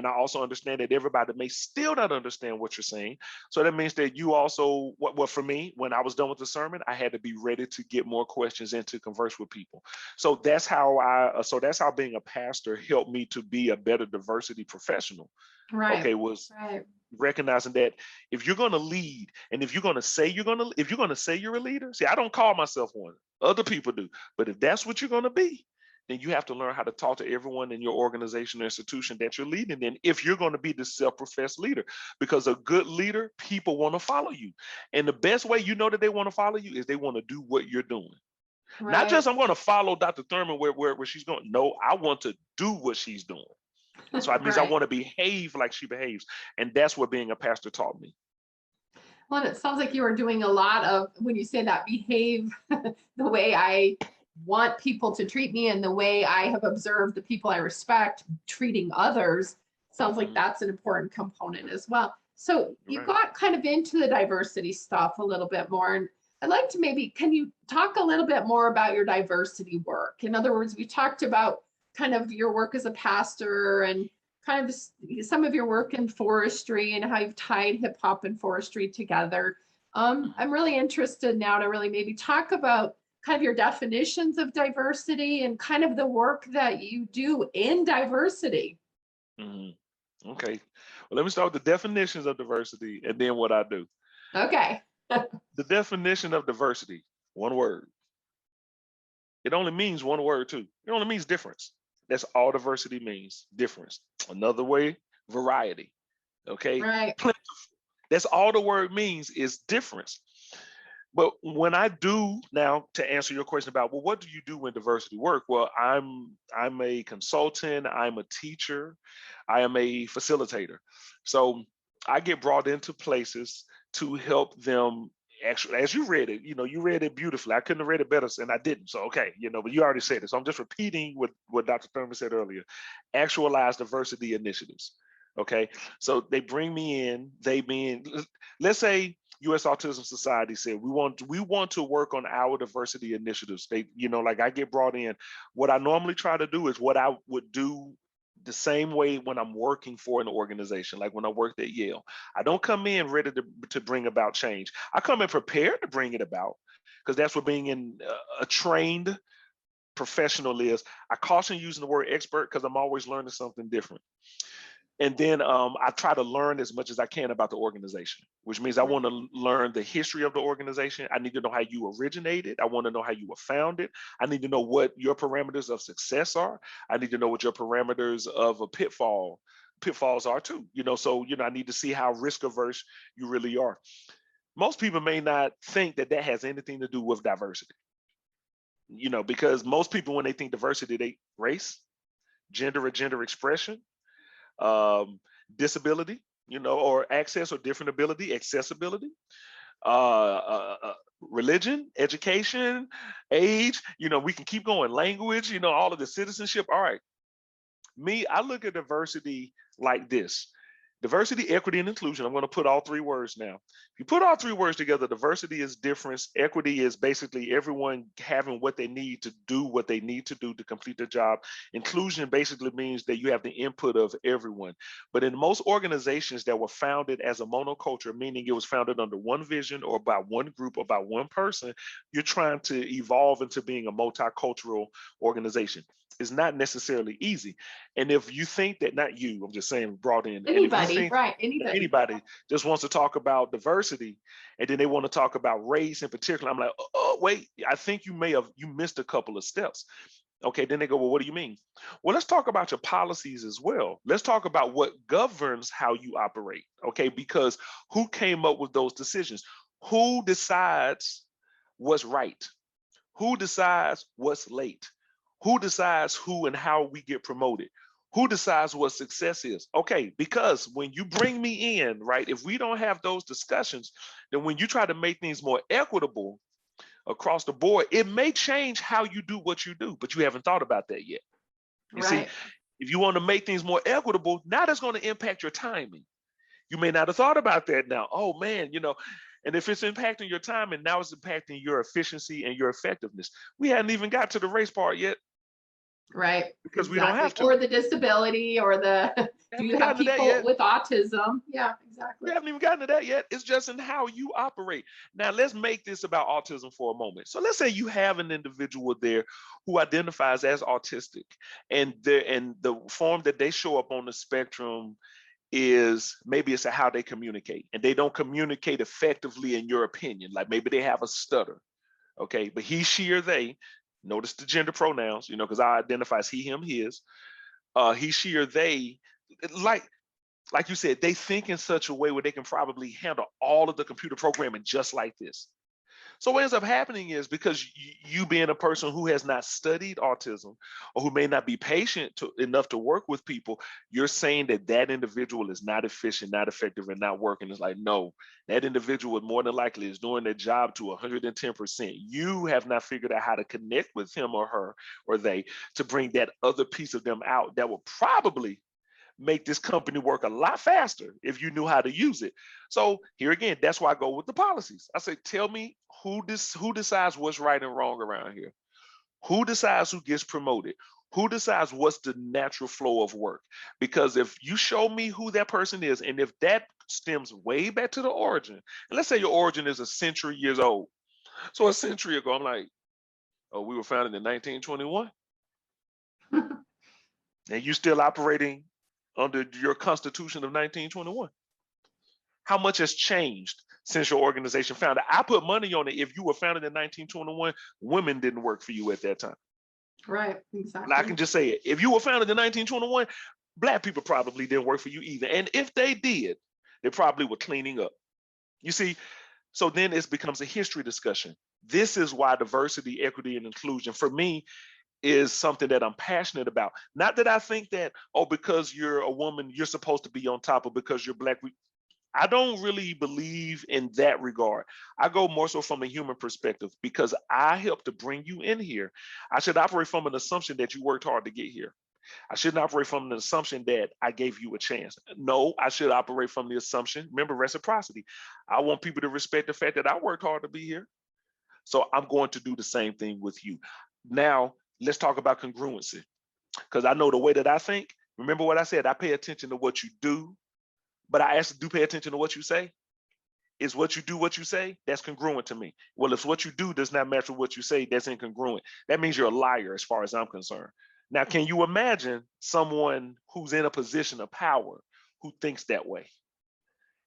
also understand that everybody may still not understand what you're saying. So that means that you also, what for me, when I was done with the sermon, I had to be ready to get more questions and to converse with people. So that's how being a pastor helped me to be a better diversity professional. Right. Okay, right. Recognizing that if you're going to lead, and if you're going to say you're a leader, see, I don't call myself one. Other people do. But if that's what you're going to be, then you have to learn how to talk to everyone in your organization or institution that you're leading in if you're going to be the self-professed leader. Because a good leader, people want to follow you. And the best way you know that they want to follow you is they want to do what you're doing. Right. Not just I'm going to follow Dr. Thurman where she's going. No, I want to do what she's doing. So that means right. I want to behave like she behaves. And that's what being a pastor taught me. Well, it sounds like you are doing a lot of, when you say that, behave the way I want people to treat me and the way I have observed the people I respect treating others. Sounds like that's an important component as well. So you got kind of into the diversity stuff a little bit more. And I'd like to can you talk a little bit more about your diversity work? In other words, we talked about kind of your work as a pastor and kind of some of your work in forestry and how you've tied hip hop and forestry together. I'm really interested now to really maybe talk about kind of your definitions of diversity and kind of the work that you do in diversity. Mm-hmm. Okay. Well, let me start with the definitions of diversity and then what I do. Okay. The definition of diversity, one word. It only means one word too. It only means difference. That's all diversity means, difference. Another way, variety. Okay. Right. Plentiful. That's all the word means is difference. But when I do now, to answer your question about, well, what do you do in diversity work? Well, I'm a consultant, I'm a teacher, I am a facilitator. So I get brought into places to help them. Actually, as you read it, you read it beautifully. I couldn't have read it better, and I didn't. So, okay, but you already said it. So I'm just repeating what Dr. Thurman said earlier. Actualize diversity initiatives. Okay, so they bring me in. Let's say U.S. Autism Society said we want to work on our diversity initiatives. They, like I get brought in. What I normally try to do is what I would do the same way when I'm working for an organization, like when I worked at Yale. I don't come in ready to bring about change. I come in prepared to bring it about, because that's what being in a trained professional is. I caution using the word expert because I'm always learning something different. And then I try to learn as much as I can about the organization, which means I want to learn the history of the organization. I need to know how you originated. I want to know how you were founded. I need to know what your parameters of success are. I need to know what your parameters of a pitfalls are too. So I need to see how risk averse you really are. Most people may not think that that has anything to do with diversity. Because most people, when they think diversity, they race, gender or gender expression, disability, or access or different ability, accessibility, religion, education, age, we can keep going, language, all of the citizenship. All right. Me, I look at diversity like this. Diversity, equity, and inclusion. I'm going to put all three words now. If you put all three words together, diversity is difference. Equity is basically everyone having what they need to do what they need to do to complete their job. Inclusion basically means that you have the input of everyone. But in most organizations that were founded as a monoculture, meaning it was founded under one vision or by one group or by one person, you're trying to evolve into being a multicultural organization. It's not necessarily easy. And if you think that, not you, I'm just saying brought in, and if you Anybody, think right? that Anybody. anybody just wants to talk about diversity and then they want to talk about race in particular, I'm like, oh, wait, I think you missed a couple of steps. Okay, then they go, well, what do you mean? Well, let's talk about your policies as well. Let's talk about what governs how you operate, okay? Because who came up with those decisions? Who decides what's right? Who decides what's late? Who decides who and how we get promoted? Who decides what success is? Okay, because when you bring me in, right, if we don't have those discussions, then when you try to make things more equitable across the board, it may change how you do what you do, but you haven't thought about that yet. You see, Right. if you want to make things more equitable, now that's going to impact your timing. You may not have thought about that now. Oh man, and if it's impacting your time and now it's impacting your efficiency and your effectiveness, we hadn't even got to the race part yet. Right. Because we don't Exactly. have to. Or the disability or the We do haven't you even have gotten to that people yet. with autism? Yeah, exactly. We haven't even gotten to that yet. It's just in how you operate. Now, let's make this about autism for a moment. So let's say you have an individual there who identifies as autistic, and the form that they show up on the spectrum is maybe it's how they communicate, and they don't communicate effectively in your opinion. Like maybe they have a stutter, okay? But he, she, or they, notice the gender pronouns, because I identify as he, him, his, he, she, or they, like you said, they think in such a way where they can probably handle all of the computer programming just like this. So what ends up happening is because you being a person who has not studied autism or who may not be patient enough to work with people, you're saying that that individual is not efficient, not effective, and not working. It's like, no, that individual more than likely is doing their job to 110%. You have not figured out how to connect with him or her or they to bring that other piece of them out that will probably make this company work a lot faster if you knew how to use it. So here again, that's why I go with the policies. I say, tell me who decides what's right and wrong around here. Who decides who gets promoted? Who decides what's the natural flow of work? Because if you show me who that person is, and if that stems way back to the origin, and let's say your origin is a century years old. So a century ago, I'm like, oh, we were founded in 1921. And you still operating under your constitution of 1921. How much has changed since your organization founded? I put money on it. If you were founded in 1921, women didn't work for you at that time. Right, exactly. I can just say it. If you were founded in 1921, Black people probably didn't work for you either. And if they did, they probably were cleaning up. You see, so then it becomes a history discussion. This is why diversity, equity, and inclusion, for me, is something that I'm passionate about. Not that I think that, oh, because you're a woman, you're supposed to be on top, of because you're Black. I don't really believe in that regard. I go more so from a human perspective because I help to bring you in here. I should operate from an assumption that you worked hard to get here. I shouldn't operate from an assumption that I gave you a chance. No, I should operate from the assumption, remember reciprocity. I want people to respect the fact that I worked hard to be here. So I'm going to do the same thing with you. Now, let's talk about congruency. Because I know the way that I think, Remember what I said? I pay attention to what you do, but I actually do pay attention to what you say. Is what you do what you say? That's congruent to me. Well, if what you do does not match with what you say, that's incongruent. That means you're a liar as far as I'm concerned. Now, can you imagine someone who's in a position of power who thinks that way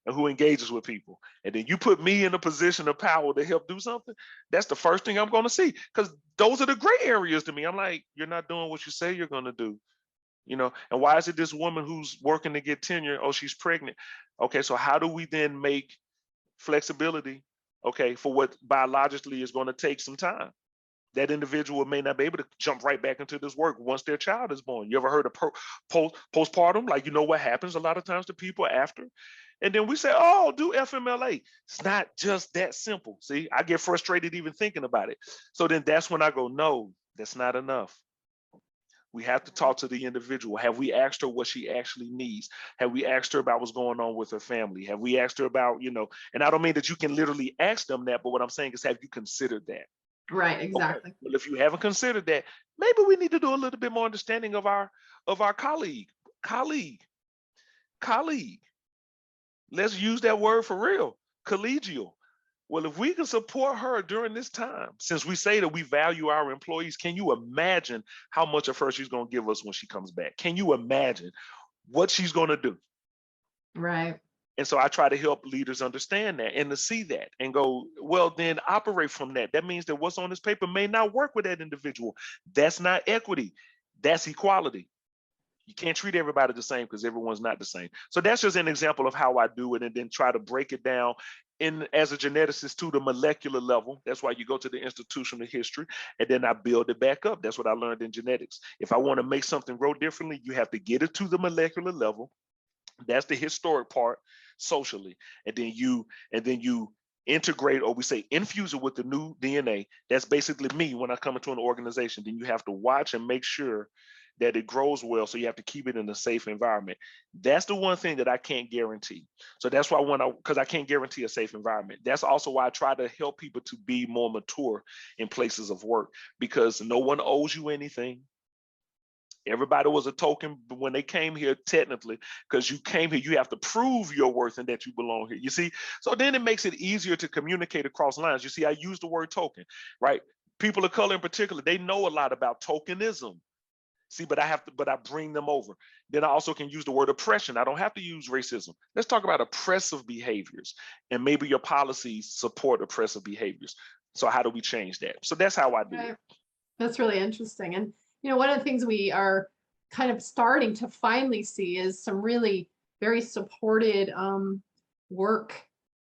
and who engages with people? And then you put me in a position of power to help do something? That's the first thing I'm going to see, because those are the gray areas to me. I'm like, you're not doing what you say you're going to do. And why is it this woman who's working to get tenure? Oh, she's pregnant. Okay, so how do we then make flexibility, okay, for what biologically is going to take some time? That individual may not be able to jump right back into this work once their child is born. You ever heard of postpartum? Like, what happens a lot of times to people after? And then we say, oh, do FMLA. It's not just that simple. See, I get frustrated even thinking about it. So then that's when I go, no, that's not enough. We have to talk to the individual. Have we asked her what she actually needs? Have we asked her about what's going on with her family? Have we asked her about, and I don't mean that you can literally ask them that, but what I'm saying is, have you considered that? Right, exactly. Okay. Well, if you haven't considered that, maybe we need to do a little bit more understanding of our colleague. Let's use that word for real. Collegial. Well, if we can support her during this time, since we say that we value our employees, can you imagine how much of her she's going to give us when she comes back? Can you imagine what she's going to do? Right. And so I try to help leaders understand that and to see that and go, well, then operate from that. That means that what's on this paper may not work with that individual. That's not equity. That's equality. You can't treat everybody the same because everyone's not the same. So that's just an example of how I do it, and then try to break it down as a geneticist to the molecular level. That's why you go to the institutional history, and then I build it back up. That's what I learned in genetics. If I want to make something grow differently, you have to get it to the molecular level. That's the historic part socially. And then you integrate, or we say infuse it with the new DNA. That's basically me when I come into an organization. Then you have to watch and make sure that it grows well. So you have to keep it in a safe environment. That's the one thing that I can't guarantee. So that's why because I can't guarantee a safe environment. That's also why I try to help people to be more mature in places of work, because no one owes you anything. Everybody was a token when they came here, technically, because you came here, you have to prove your worth and that you belong here. You see? So then it makes it easier to communicate across lines. You see, I use the word token, right? People of color in particular, they know a lot about tokenism. See, but I bring them over. Then I also can use the word oppression. I don't have to use racism. Let's talk about oppressive behaviors, and maybe your policies support oppressive behaviors. So how do we change that? So that's how I do it. That's really interesting. And, one of the things we are kind of starting to finally see is some really very supported work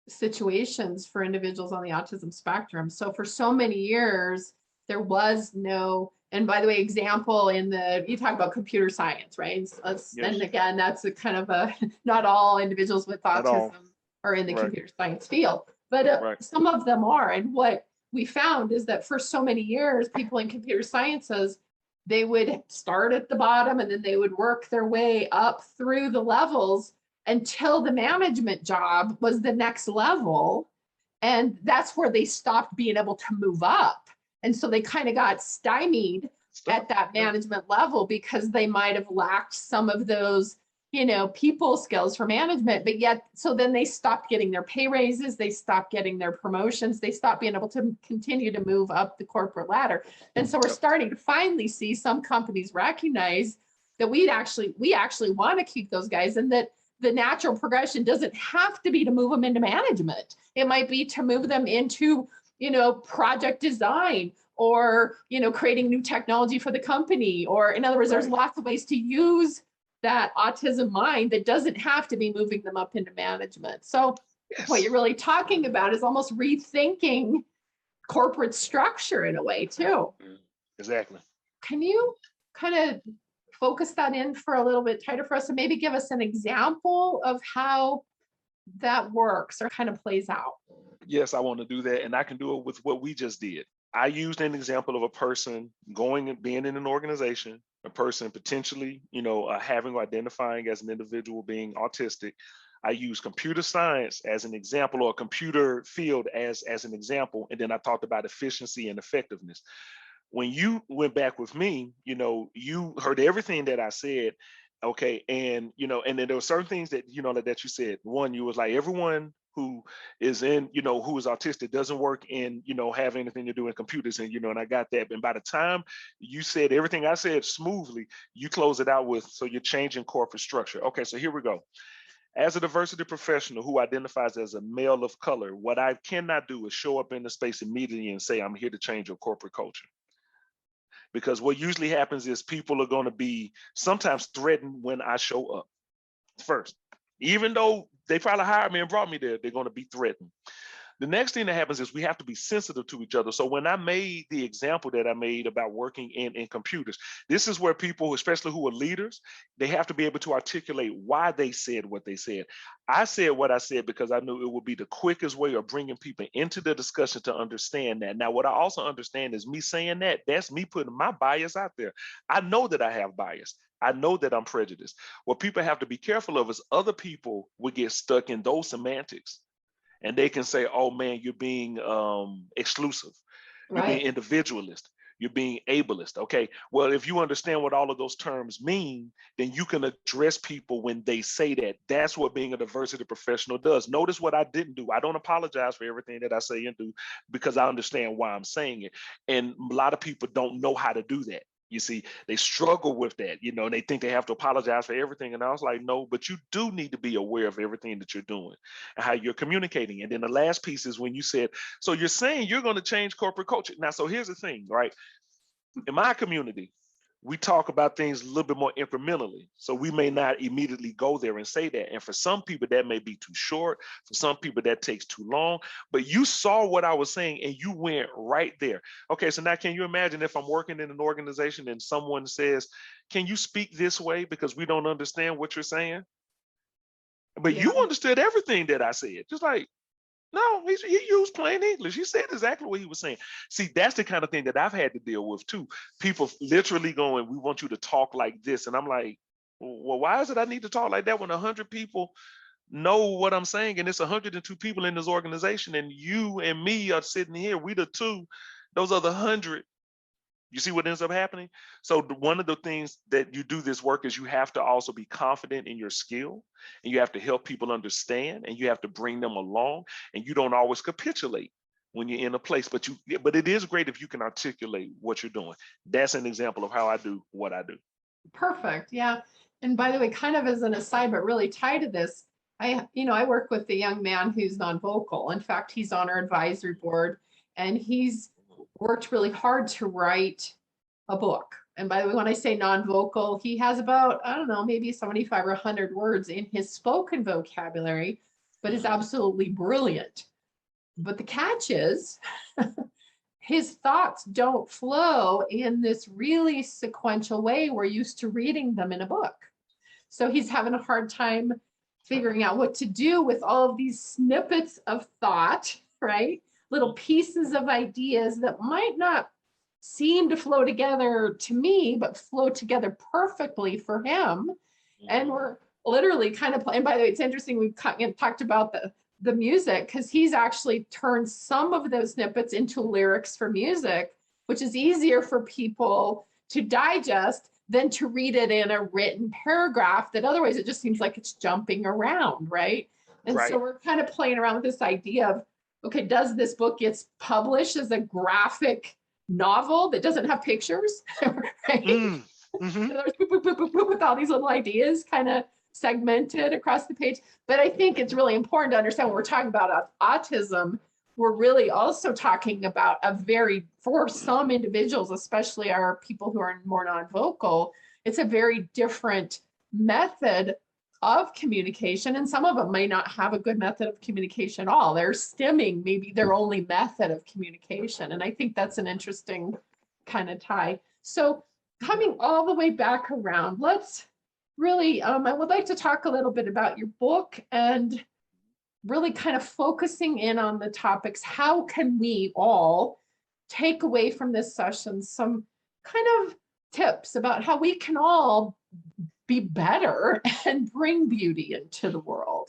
situations for individuals on the autism spectrum. So for so many years, there was no, and by the way, example you talk about computer science, right? Yes. And again, that's a kind of not all individuals with autism are in the computer science field, but some of them are. And what we found is that for so many years, people in computer sciences, they would start at the bottom and then they would work their way up through the levels until the management job was the next level. And that's where they stopped being able to move up. And so they kind of got stymied at that management level because they might have lacked some of those, people skills for management. But yet, so then they stopped getting their pay raises, they stopped getting their promotions, they stopped being able to continue to move up the corporate ladder. And so we're starting to finally see some companies recognize that we actually want to keep those guys, and that the natural progression doesn't have to be to move them into management. It might be to move them into, project design, or, creating new technology for the company. Or in other words, there's lots of ways to use that autism mind that doesn't have to be moving them up into management. So what you're really talking about is almost rethinking corporate structure in a way too. Exactly. Can you kind of focus that in for a little bit tighter for us, and maybe give us an example of how that works or kind of plays out? Yes, I want to do that. And I can do it with what we just did. I used an example of a person going and being in an organization, a person potentially, having or identifying as an individual being autistic. I use computer science as an example, or a computer field as an example. And then I talked about efficiency and effectiveness. When you went back with me, you heard everything that I said. Okay. And, and then there were certain things that, that you said. One, you was like, everyone who is in, who is autistic doesn't work in, have anything to do in computers. And, and I got that. And by the time you said everything I said smoothly, you close it out with, so you're changing corporate structure. Okay. So here we go. As a diversity professional who identifies as a male of color, what I cannot do is show up in the space immediately and say, I'm here to change your corporate culture. Because what usually happens is people are going to be sometimes threatened when I show up first. Even though they probably hired me and brought me there, they're going to be threatened. The next thing that happens is we have to be sensitive to each other. So when I made the example that I made about working in computers, this is where people, especially who are leaders, they have to be able to articulate why they said what they said. I said what I said because I knew it would be the quickest way of bringing people into the discussion to understand that. Now, what I also understand is me saying that, that's me putting my bias out there. I know that I have bias. I know that I'm prejudiced. What people have to be careful of is other people would get stuck in those semantics, and they can say, oh man, you're being exclusive, you're being Right. individualist, you're being ableist. Okay, well, if you understand what all of those terms mean, then you can address people when they say that. That's what being a diversity professional does. Notice what I didn't do. I don't apologize for everything that I say and do, because I understand why I'm saying it. And a lot of people don't know how to do that. You see, they struggle with that, and they think they have to apologize for everything. And I was like, no, but you do need to be aware of everything that you're doing and how you're communicating. And then the last piece is when you said, so you're saying you're going to change corporate culture. Now, so here's the thing, right? In my community, we talk about things a little bit more incrementally. So we may not immediately go there and say that. And for some people, that may be too short. For some people, that takes too long. But you saw what I was saying and you went right there. Okay, so now can you imagine if I'm working in an organization and someone says, can you speak this way because we don't understand what you're saying? But Yeah. you understood everything that I said. Just like, no, he used plain English. He said exactly what he was saying. See, that's the kind of thing that I've had to deal with too. People literally going, we want you to talk like this. And I'm like, well, why is it I need to talk like that when 100 people know what I'm saying? And it's 102 people in this organization, and you and me are sitting here. We the two, those other 100. You see what ends up happening? So one of the things that you do this work is you have to also be confident in your skill, and you have to help people understand, and you have to bring them along, and you don't always capitulate when you're in a place, but it is great if you can articulate what you're doing. That's an example of how I do what I do. Perfect. Yeah. And by the way, kind of as an aside, but really tied to this, I work with a young man who's non-vocal. In fact, he's on our advisory board, and he's worked really hard to write a book. And by the way, when I say non-vocal, he has about, I don't know, maybe 75 or 100 words in his spoken vocabulary, but is Mhm. absolutely brilliant. But the catch is his thoughts don't flow in this really sequential way we're used to reading them in a book. So he's having a hard time figuring out what to do with all of these snippets of thought, right? Little pieces of ideas that might not seem to flow together to me, but flow together perfectly for him. And Mhm. we're literally kind of playing. By the way, it's interesting. We've talked about the music because he's actually turned some of those snippets into lyrics for music, which is easier for people to digest than to read it in a written paragraph that otherwise it just seems like it's jumping around, right? And so Right. we're kind of playing around with this idea of, okay, does this book gets published as a graphic novel that doesn't have pictures, right? Mm. Hmm. In other words, boop, boop, boop, boop, boop, with all these little ideas kind of segmented across the page. But I think it's really important to understand when we're talking about autism, we're really also talking about for some individuals, especially our people who are more non-vocal, it's a very different method of communication. And some of them may not have a good method of communication at all. They're stimming, maybe their only method of communication. And I think that's an interesting kind of tie. So coming all the way back around, let's really, I would like to talk a little bit about your book and really kind of focusing in on the topics. How can we all take away from this session some kind of tips about how we can all be better and bring beauty into the world?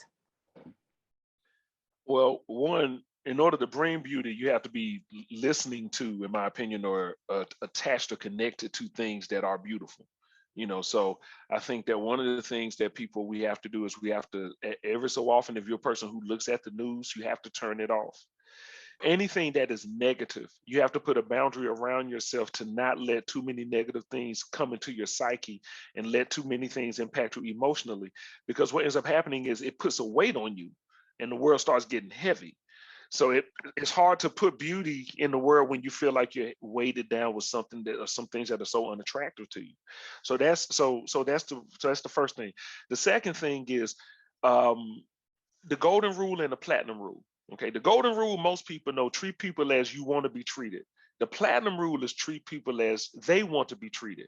Well, one, in order to bring beauty, you have to be listening to, in my opinion, or attached or connected to things that are beautiful. So I think that one of the things that we have to do is we have to, every so often, if you're a person who looks at the news, you have to turn it off. Anything that is negative, you have to put a boundary around yourself to not let too many negative things come into your psyche and let too many things impact you emotionally. Because what ends up happening is it puts a weight on you and the world starts getting heavy. So it's hard to put beauty in the world when you feel like you're weighted down with something that or some things that are so unattractive to you. So that's the first thing. The second thing is um, the golden rule and the platinum rule. Okay, the golden rule, most people know, treat people as you want to be treated. The platinum rule is treat people as they want to be treated.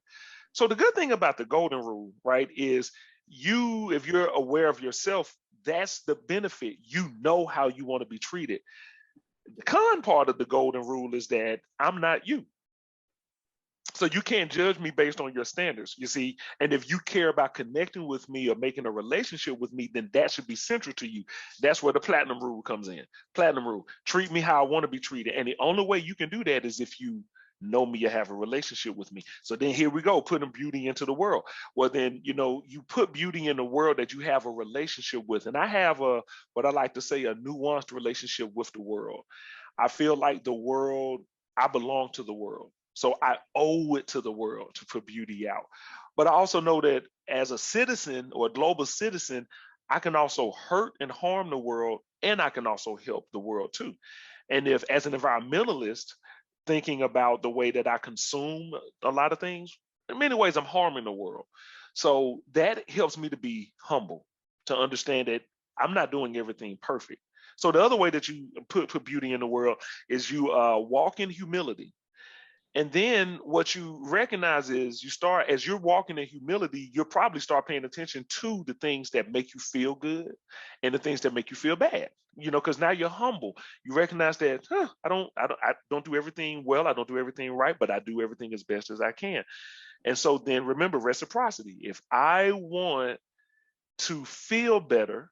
So the good thing about the golden rule, right, is if you're aware of yourself, that's the benefit. You know how you want to be treated. The con part of the golden rule is that I'm not you. So you can't judge me based on your standards, you see. And if you care about connecting with me or making a relationship with me, then that should be central to you. That's where the platinum rule comes in. Platinum rule, treat me how I want to be treated. And the only way you can do that is if you know me or have a relationship with me. So then here we go, putting beauty into the world. Well, then, you put beauty in the world that you have a relationship with. And I have what I like to say, a nuanced relationship with the world. I feel like I belong to the world. So I owe it to the world to put beauty out. But I also know that as a citizen or a global citizen, I can also hurt and harm the world, and I can also help the world too. And if, as an environmentalist, thinking about the way that I consume a lot of things, in many ways, I'm harming the world. So that helps me to be humble, to understand that I'm not doing everything perfect. So the other way that you put beauty in the world is you walk in humility. And then what you recognize is as you're walking in humility, you'll probably start paying attention to the things that make you feel good and the things that make you feel bad. Because now you're humble. You recognize that I don't do everything well. I don't do everything right, but I do everything as best as I can. And so then remember reciprocity. If I want to feel better,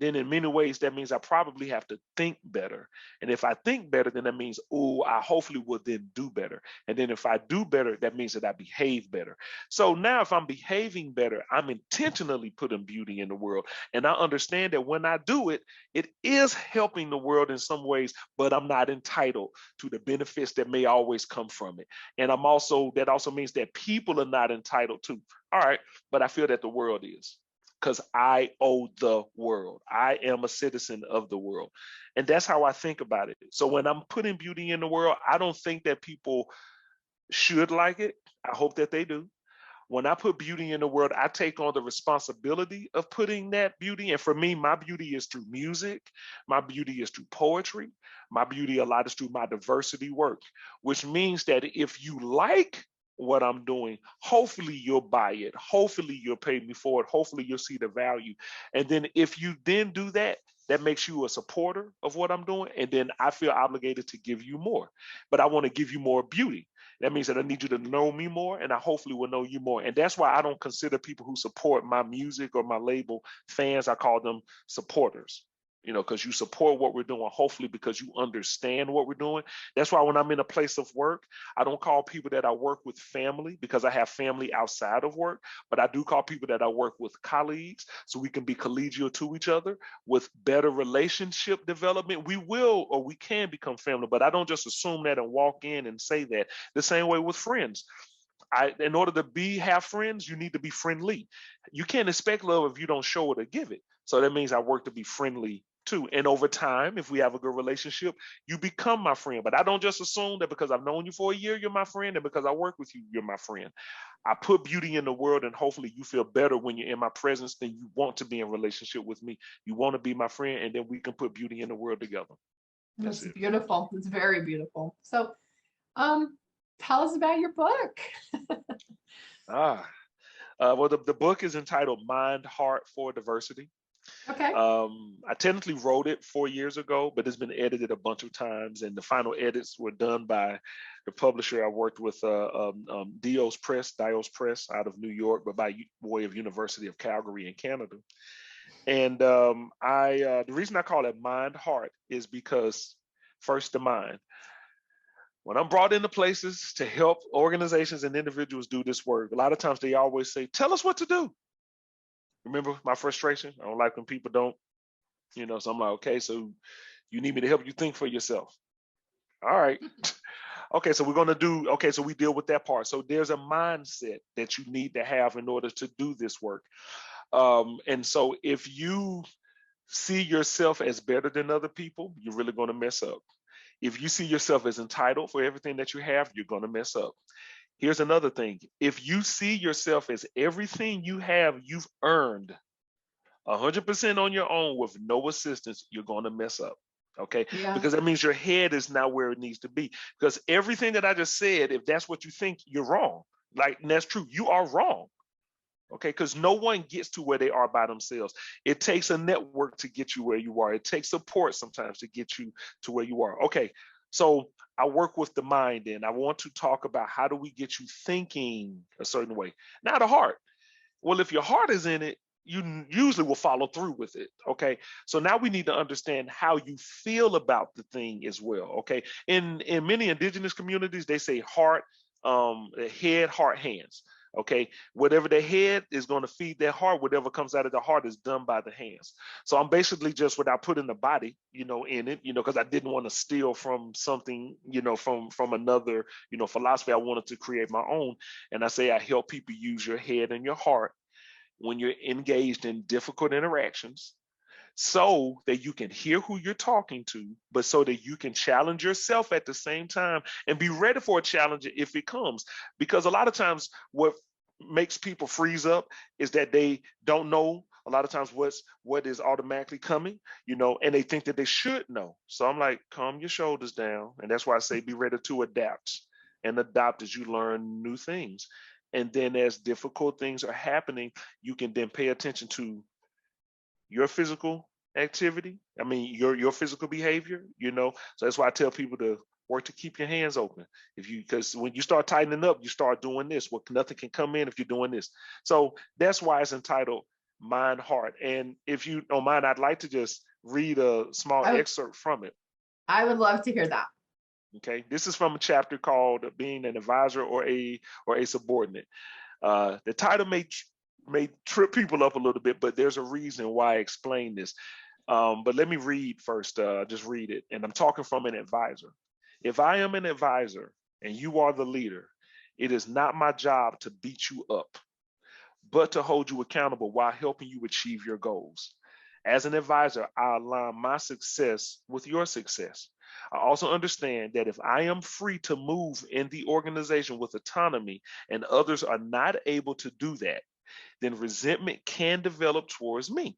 then in many ways that means I probably have to think better. And if I think better, then that means, I hopefully will then do better. And then if I do better, that means that I behave better. So now if I'm behaving better, I'm intentionally putting beauty in the world. And I understand that when I do it, it is helping the world in some ways, but I'm not entitled to the benefits that may always come from it. And that also means that people are not entitled to, all right, but I feel that the world is, because I owe the world. I am a citizen of the world. And that's how I think about it. So when I'm putting beauty in the world, I don't think that people should like it. I hope that they do. When I put beauty in the world, I take on the responsibility of putting that beauty. And for me, my beauty is through music. My beauty is through poetry. My beauty a lot is through my diversity work, which means that if you like what I'm doing, hopefully you'll buy it. Hopefully you'll pay me for it. Hopefully you'll see the value. And then if you then do that, that makes you a supporter of what I'm doing. And then I feel obligated to give you more. But I want to give you more beauty. That means that I need you to know me more, and I hopefully will know you more. And that's why I don't consider people who support my music or my label fans. I call them supporters, because you support what we're doing, hopefully because you understand what we're doing. That's why when I'm in a place of work, I don't call people that I work with family, because I have family outside of work, but I do call people that I work with colleagues, so we can be collegial to each other with better relationship development. We can become family, but I don't just assume that and walk in and say that. The same way with friends. In order to have friends, you need to be friendly. You can't expect love if you don't show it or give it. So that means I work to be friendly too. And over time, if we have a good relationship, you become my friend. But I don't just assume that because I've known you for a year, you're my friend, and because I work with you, you're my friend. I put beauty in the world, and hopefully you feel better when you're in my presence, then you want to be in relationship with me. You want to be my friend, and then we can put beauty in the world together. That's beautiful. It's very beautiful. So, tell us about your book. Well, the book is entitled Mind, Heart for Diversity. Okay. I technically wrote it 4 years ago, but it's been edited a bunch of times, and the final edits were done by the publisher I worked with, Dios Press out of New York, but by way of University of Calgary in Canada. And the reason I call it Mind, Heart is because first the mind. When I'm brought into places to help organizations and individuals do this work, a lot of times they always say, tell us what to do. Remember my frustration? I don't like when people don't, so I'm like, okay, so you need me to help you think for yourself. All right. Okay, so so we deal with that part. So there's a mindset that you need to have in order to do this work. And so if you see yourself as better than other people, you're really going to mess up. If you see yourself as entitled for everything that you have, you're going to mess up. Here's another thing. If you see yourself as everything you have, you've earned 100% on your own with no assistance, you're going to mess up. Okay. Yeah. Because that means your head is not where it needs to be. Because everything that I just said, if that's what you think, you're wrong. Like, and that's true. You are wrong. Okay. Because no one gets to where they are by themselves. It takes a network to get you where you are. It takes support sometimes to get you to where you are. Okay. So I work with the mind, and I want to talk about how do we get you thinking a certain way. Now, the heart. Well, if your heart is in it, you usually will follow through with it. Okay. So now we need to understand how you feel about the thing as well. Okay. In many indigenous communities, they say heart, head, heart, hands. Okay. Whatever the head is going to feed their heart, whatever comes out of the heart is done by the hands. So I'm basically just without putting the body, in it, because I didn't want to steal from something, from another, philosophy. I wanted to create my own. And I say I help people use your head and your heart when you're engaged in difficult interactions so that you can hear who you're talking to, but so that you can challenge yourself at the same time and be ready for a challenge if it comes. Because a lot of times what makes people freeze up is that they don't know a lot of times what is automatically coming, and they think that they should know. So I'm like, calm your shoulders down. And that's why I say be ready to adapt and adopt as you learn new things. And then as difficult things are happening, you can then pay attention to your physical activity. I mean, your physical behavior, So that's why I tell people to work to keep your hands open. Because when you start tightening up, you start doing this. Well, nothing can come in if you're doing this. So that's why it's entitled Mind Heart. And if you don't mind, I'd like to just read a small I, excerpt from it. I would love to hear that. Okay, this is from a chapter called "Being an Advisor or a Subordinate." The title may trip people up a little bit, but there's a reason why I explain this. But let me read first. Just read it, and I'm talking from an advisor. If I am an advisor and you are the leader, it is not my job to beat you up, but to hold you accountable while helping you achieve your goals. As an advisor, I align my success with your success. I also understand that if I am free to move in the organization with autonomy and others are not able to do that, then resentment can develop towards me.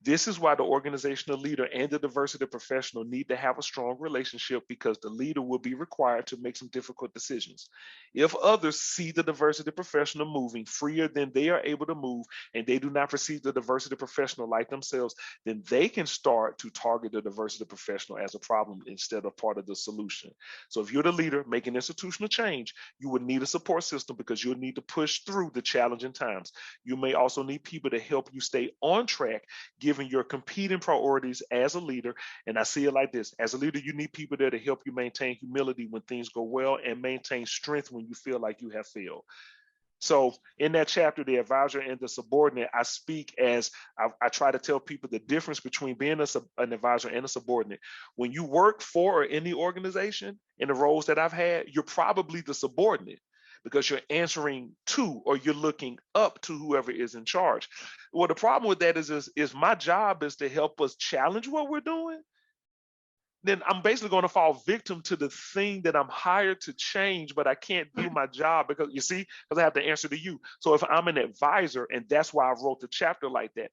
This is why the organizational leader and the diversity professional need to have a strong relationship, because the leader will be required to make some difficult decisions. If others see the diversity professional moving freer than they are able to move, and they do not perceive the diversity professional like themselves, then they can start to target the diversity professional as a problem instead of part of the solution. So if you're the leader making institutional change, you would need a support system because you'll need to push through the challenging times. You may also need people to help you stay on track given your competing priorities as a leader. And I see it like this: as a leader, you need people there to help you maintain humility when things go well and maintain strength when you feel like you have failed. So in that chapter, the advisor and the subordinate, I speak as I try to tell people the difference between being an advisor and a subordinate. When you work for or in the organization, in the roles that I've had, you're probably the subordinate because you're answering to or you're looking up to whoever is in charge. Well, the problem with that is my job is to help us challenge what we're doing. Then I'm basically going to fall victim to the thing that I'm hired to change, but I can't do my job because I have to answer to you. So if I'm an advisor, and that's why I wrote the chapter like that,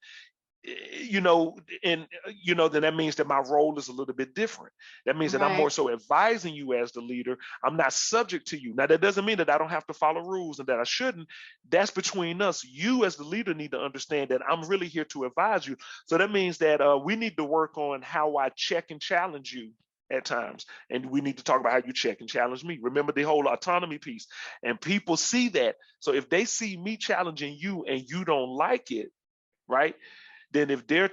then that means that my role is a little bit different. That means that I'm more Right. so advising you as the leader. I'm not subject to you. Now, that doesn't mean that I don't have to follow rules and that I shouldn't. That's between us. You as the leader need to understand that I'm really here to advise you. So that means that we need to work on how I check and challenge you at times. And we need to talk about how you check and challenge me. Remember the whole autonomy piece. And people see that. So if they see me challenging you and you don't like it, right? Then if they're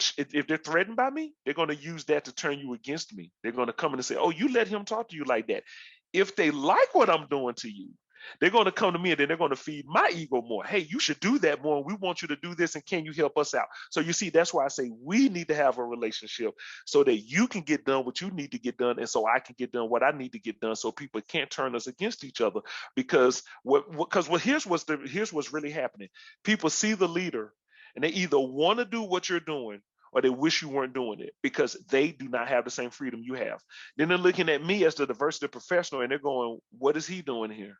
threatened by me, they're going to use that to turn you against me. They're going to come in and say, "Oh, you let him talk to you like that." If they like what I'm doing to you, they're going to come to me and then they're going to feed my ego more. Hey, you should do that more. We want you to do this. And can you help us out? So you see, that's why I say we need to have a relationship so that you can get done what you need to get done. And so I can get done what I need to get done so people can't turn us against each other. Because here's what's really happening. People see the leader and they either want to do what you're doing or they wish you weren't doing it because they do not have the same freedom you have. Then they're looking at me as the diversity professional and they're going, what is he doing here?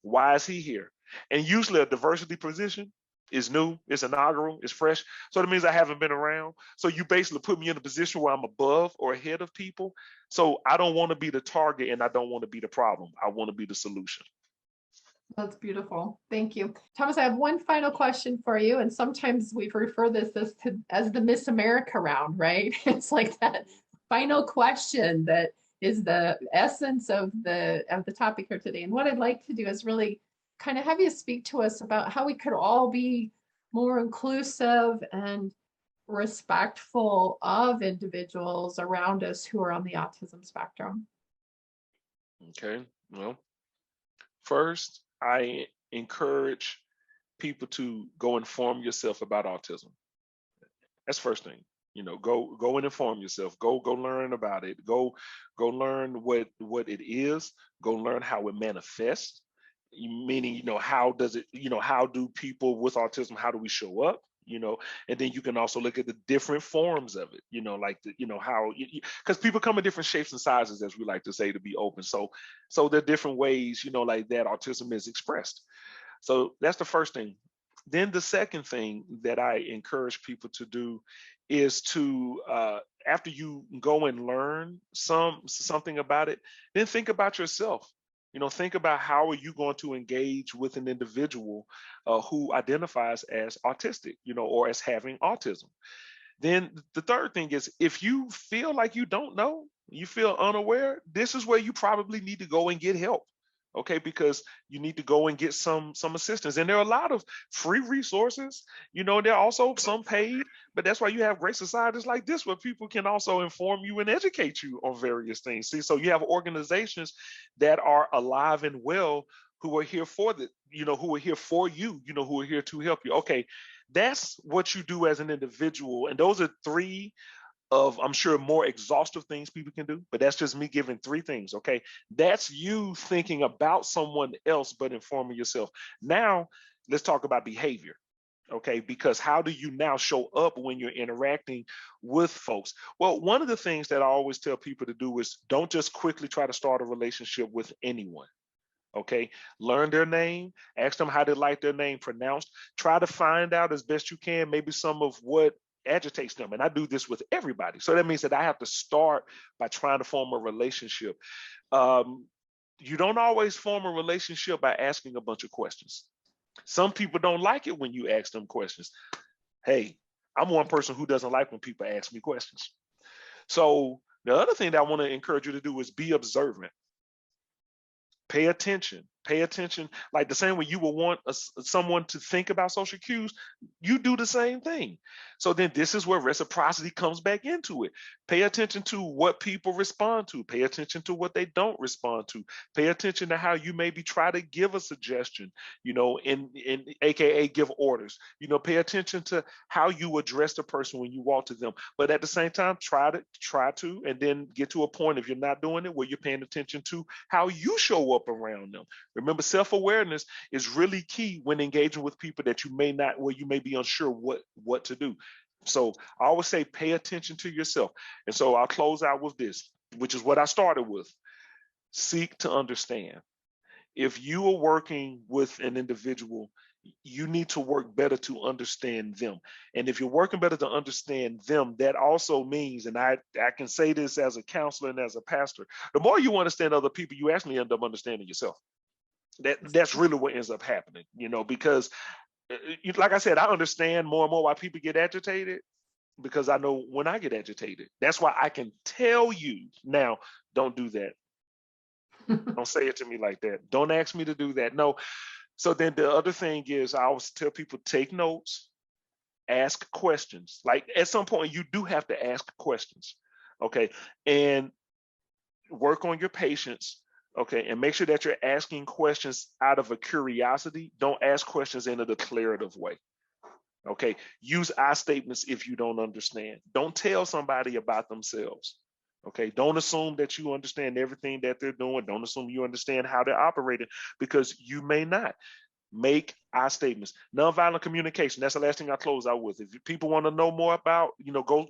Why is he here? And usually a diversity position is new, it's inaugural, it's fresh. So that means I haven't been around. So you basically put me in a position where I'm above or ahead of people. So I don't want to be the target and I don't want to be the problem. I want to be the solution. That's beautiful. Thank you. Thomas, I have one final question for you. And sometimes we refer this as the Miss America round, right? It's like that final question that is the essence of the topic here today. And what I'd like to do is really kind of have you speak to us about how we could all be more inclusive and respectful of individuals around us who are on the autism spectrum. Okay. Well, first, I encourage people to go inform yourself about autism. That's first thing. Go and inform yourself. Go learn about it. Go learn what it is. Go learn how it manifests. Meaning, how does it, how do people with autism, how do we show up? And then you can also look at the different forms of it, like how, because people come in different shapes and sizes, as we like to say, to be open. So there are different ways, like that autism is expressed. So that's the first thing. Then the second thing that I encourage people to do is to, after you go and learn something about it, then think about yourself. Think about how are you going to engage with an individual who identifies as autistic, or as having autism. Then the third thing is, if you feel like you don't know, you feel unaware, this is where you probably need to go and get help. Okay, because you need to go and get some assistance. And there are a lot of free resources, there are also some paid, but that's why you have great societies like this where people can also inform you and educate you on various things. See, so you have organizations that are alive and well who are here for who are here for you, who are here to help you. Okay, that's what you do as an individual. And those are three of, I'm sure, more exhaustive things people can do, but that's just me giving three things. Okay, that's you thinking about someone else but informing yourself. Now let's talk about behavior. Okay, because how do you now show up when you're interacting with folks? Well, one of the things that I always tell people to do is don't just quickly try to start a relationship with anyone. Okay, learn their name, ask them how they like their name pronounced, try to find out as best you can maybe some of what agitates them. And I do this with everybody. So that means that I have to start by trying to form a relationship. You don't always form a relationship by asking a bunch of questions. Some people don't like it when you ask them questions. Hey, I'm one person who doesn't like when people ask me questions. So the other thing that I want to encourage you to do is be observant. Pay attention. Pay attention. Like the same way you will want someone to think about social cues, you do the same thing. So then this is where reciprocity comes back into it. Pay attention to what people respond to. Pay attention to what they don't respond to. Pay attention to how you maybe try to give a suggestion, in AKA give orders. Pay attention to how you address the person when you walk to them. But at the same time, try to, and then get to a point, if you're not doing it, where you're paying attention to how you show up around them. Remember, self-awareness is really key when engaging with people that you may be unsure what to do. So I always say, pay attention to yourself. And so I'll close out with this, which is what I started with. Seek to understand. If you are working with an individual, you need to work better to understand them. And if you're working better to understand them, that also means, and I can say this as a counselor and as a pastor, the more you understand other people, you actually end up understanding yourself. That's really what ends up happening, because like I said, I understand more and more why people get agitated, because I know when I get agitated. That's why I can tell you now, don't do that. Don't say it to me like that. Don't ask me to do that. No. So then the other thing is, I always tell people, take notes, ask questions. Like at some point you do have to ask questions. Okay. And work on your patience. Okay, and make sure that you're asking questions out of a curiosity. Don't ask questions in a declarative way. Okay, use I statements if you don't understand. Don't tell somebody about themselves. Okay, don't assume that you understand everything that they're doing. Don't assume you understand how they're operating, because you may not. Make I statements. Nonviolent communication. That's the last thing I close out with. If people want to know more about,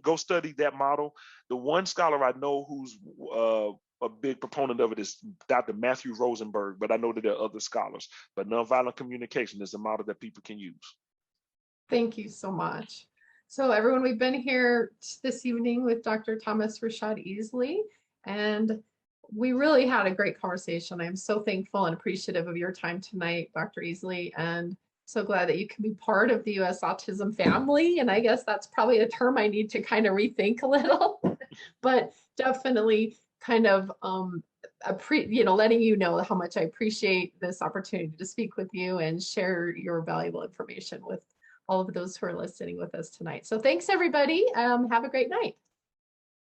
go study that model. The one scholar I know who's a big proponent of it is Dr. Matthew Rosenberg, but I know that there are other scholars. But nonviolent communication is a model that people can use. Thank you so much. So everyone, we've been here this evening with Dr. Thomas Rashad Easley, and we really had a great conversation. I'm so thankful and appreciative of your time tonight, Dr. Easley, and so glad that you can be part of the U.S. Autism family. And I guess that's probably a term I need to kind of rethink a little, but definitely kind of letting you know how much I appreciate this opportunity to speak with you and share your valuable information with all of those who are listening with us tonight. So thanks, everybody. Have a great night.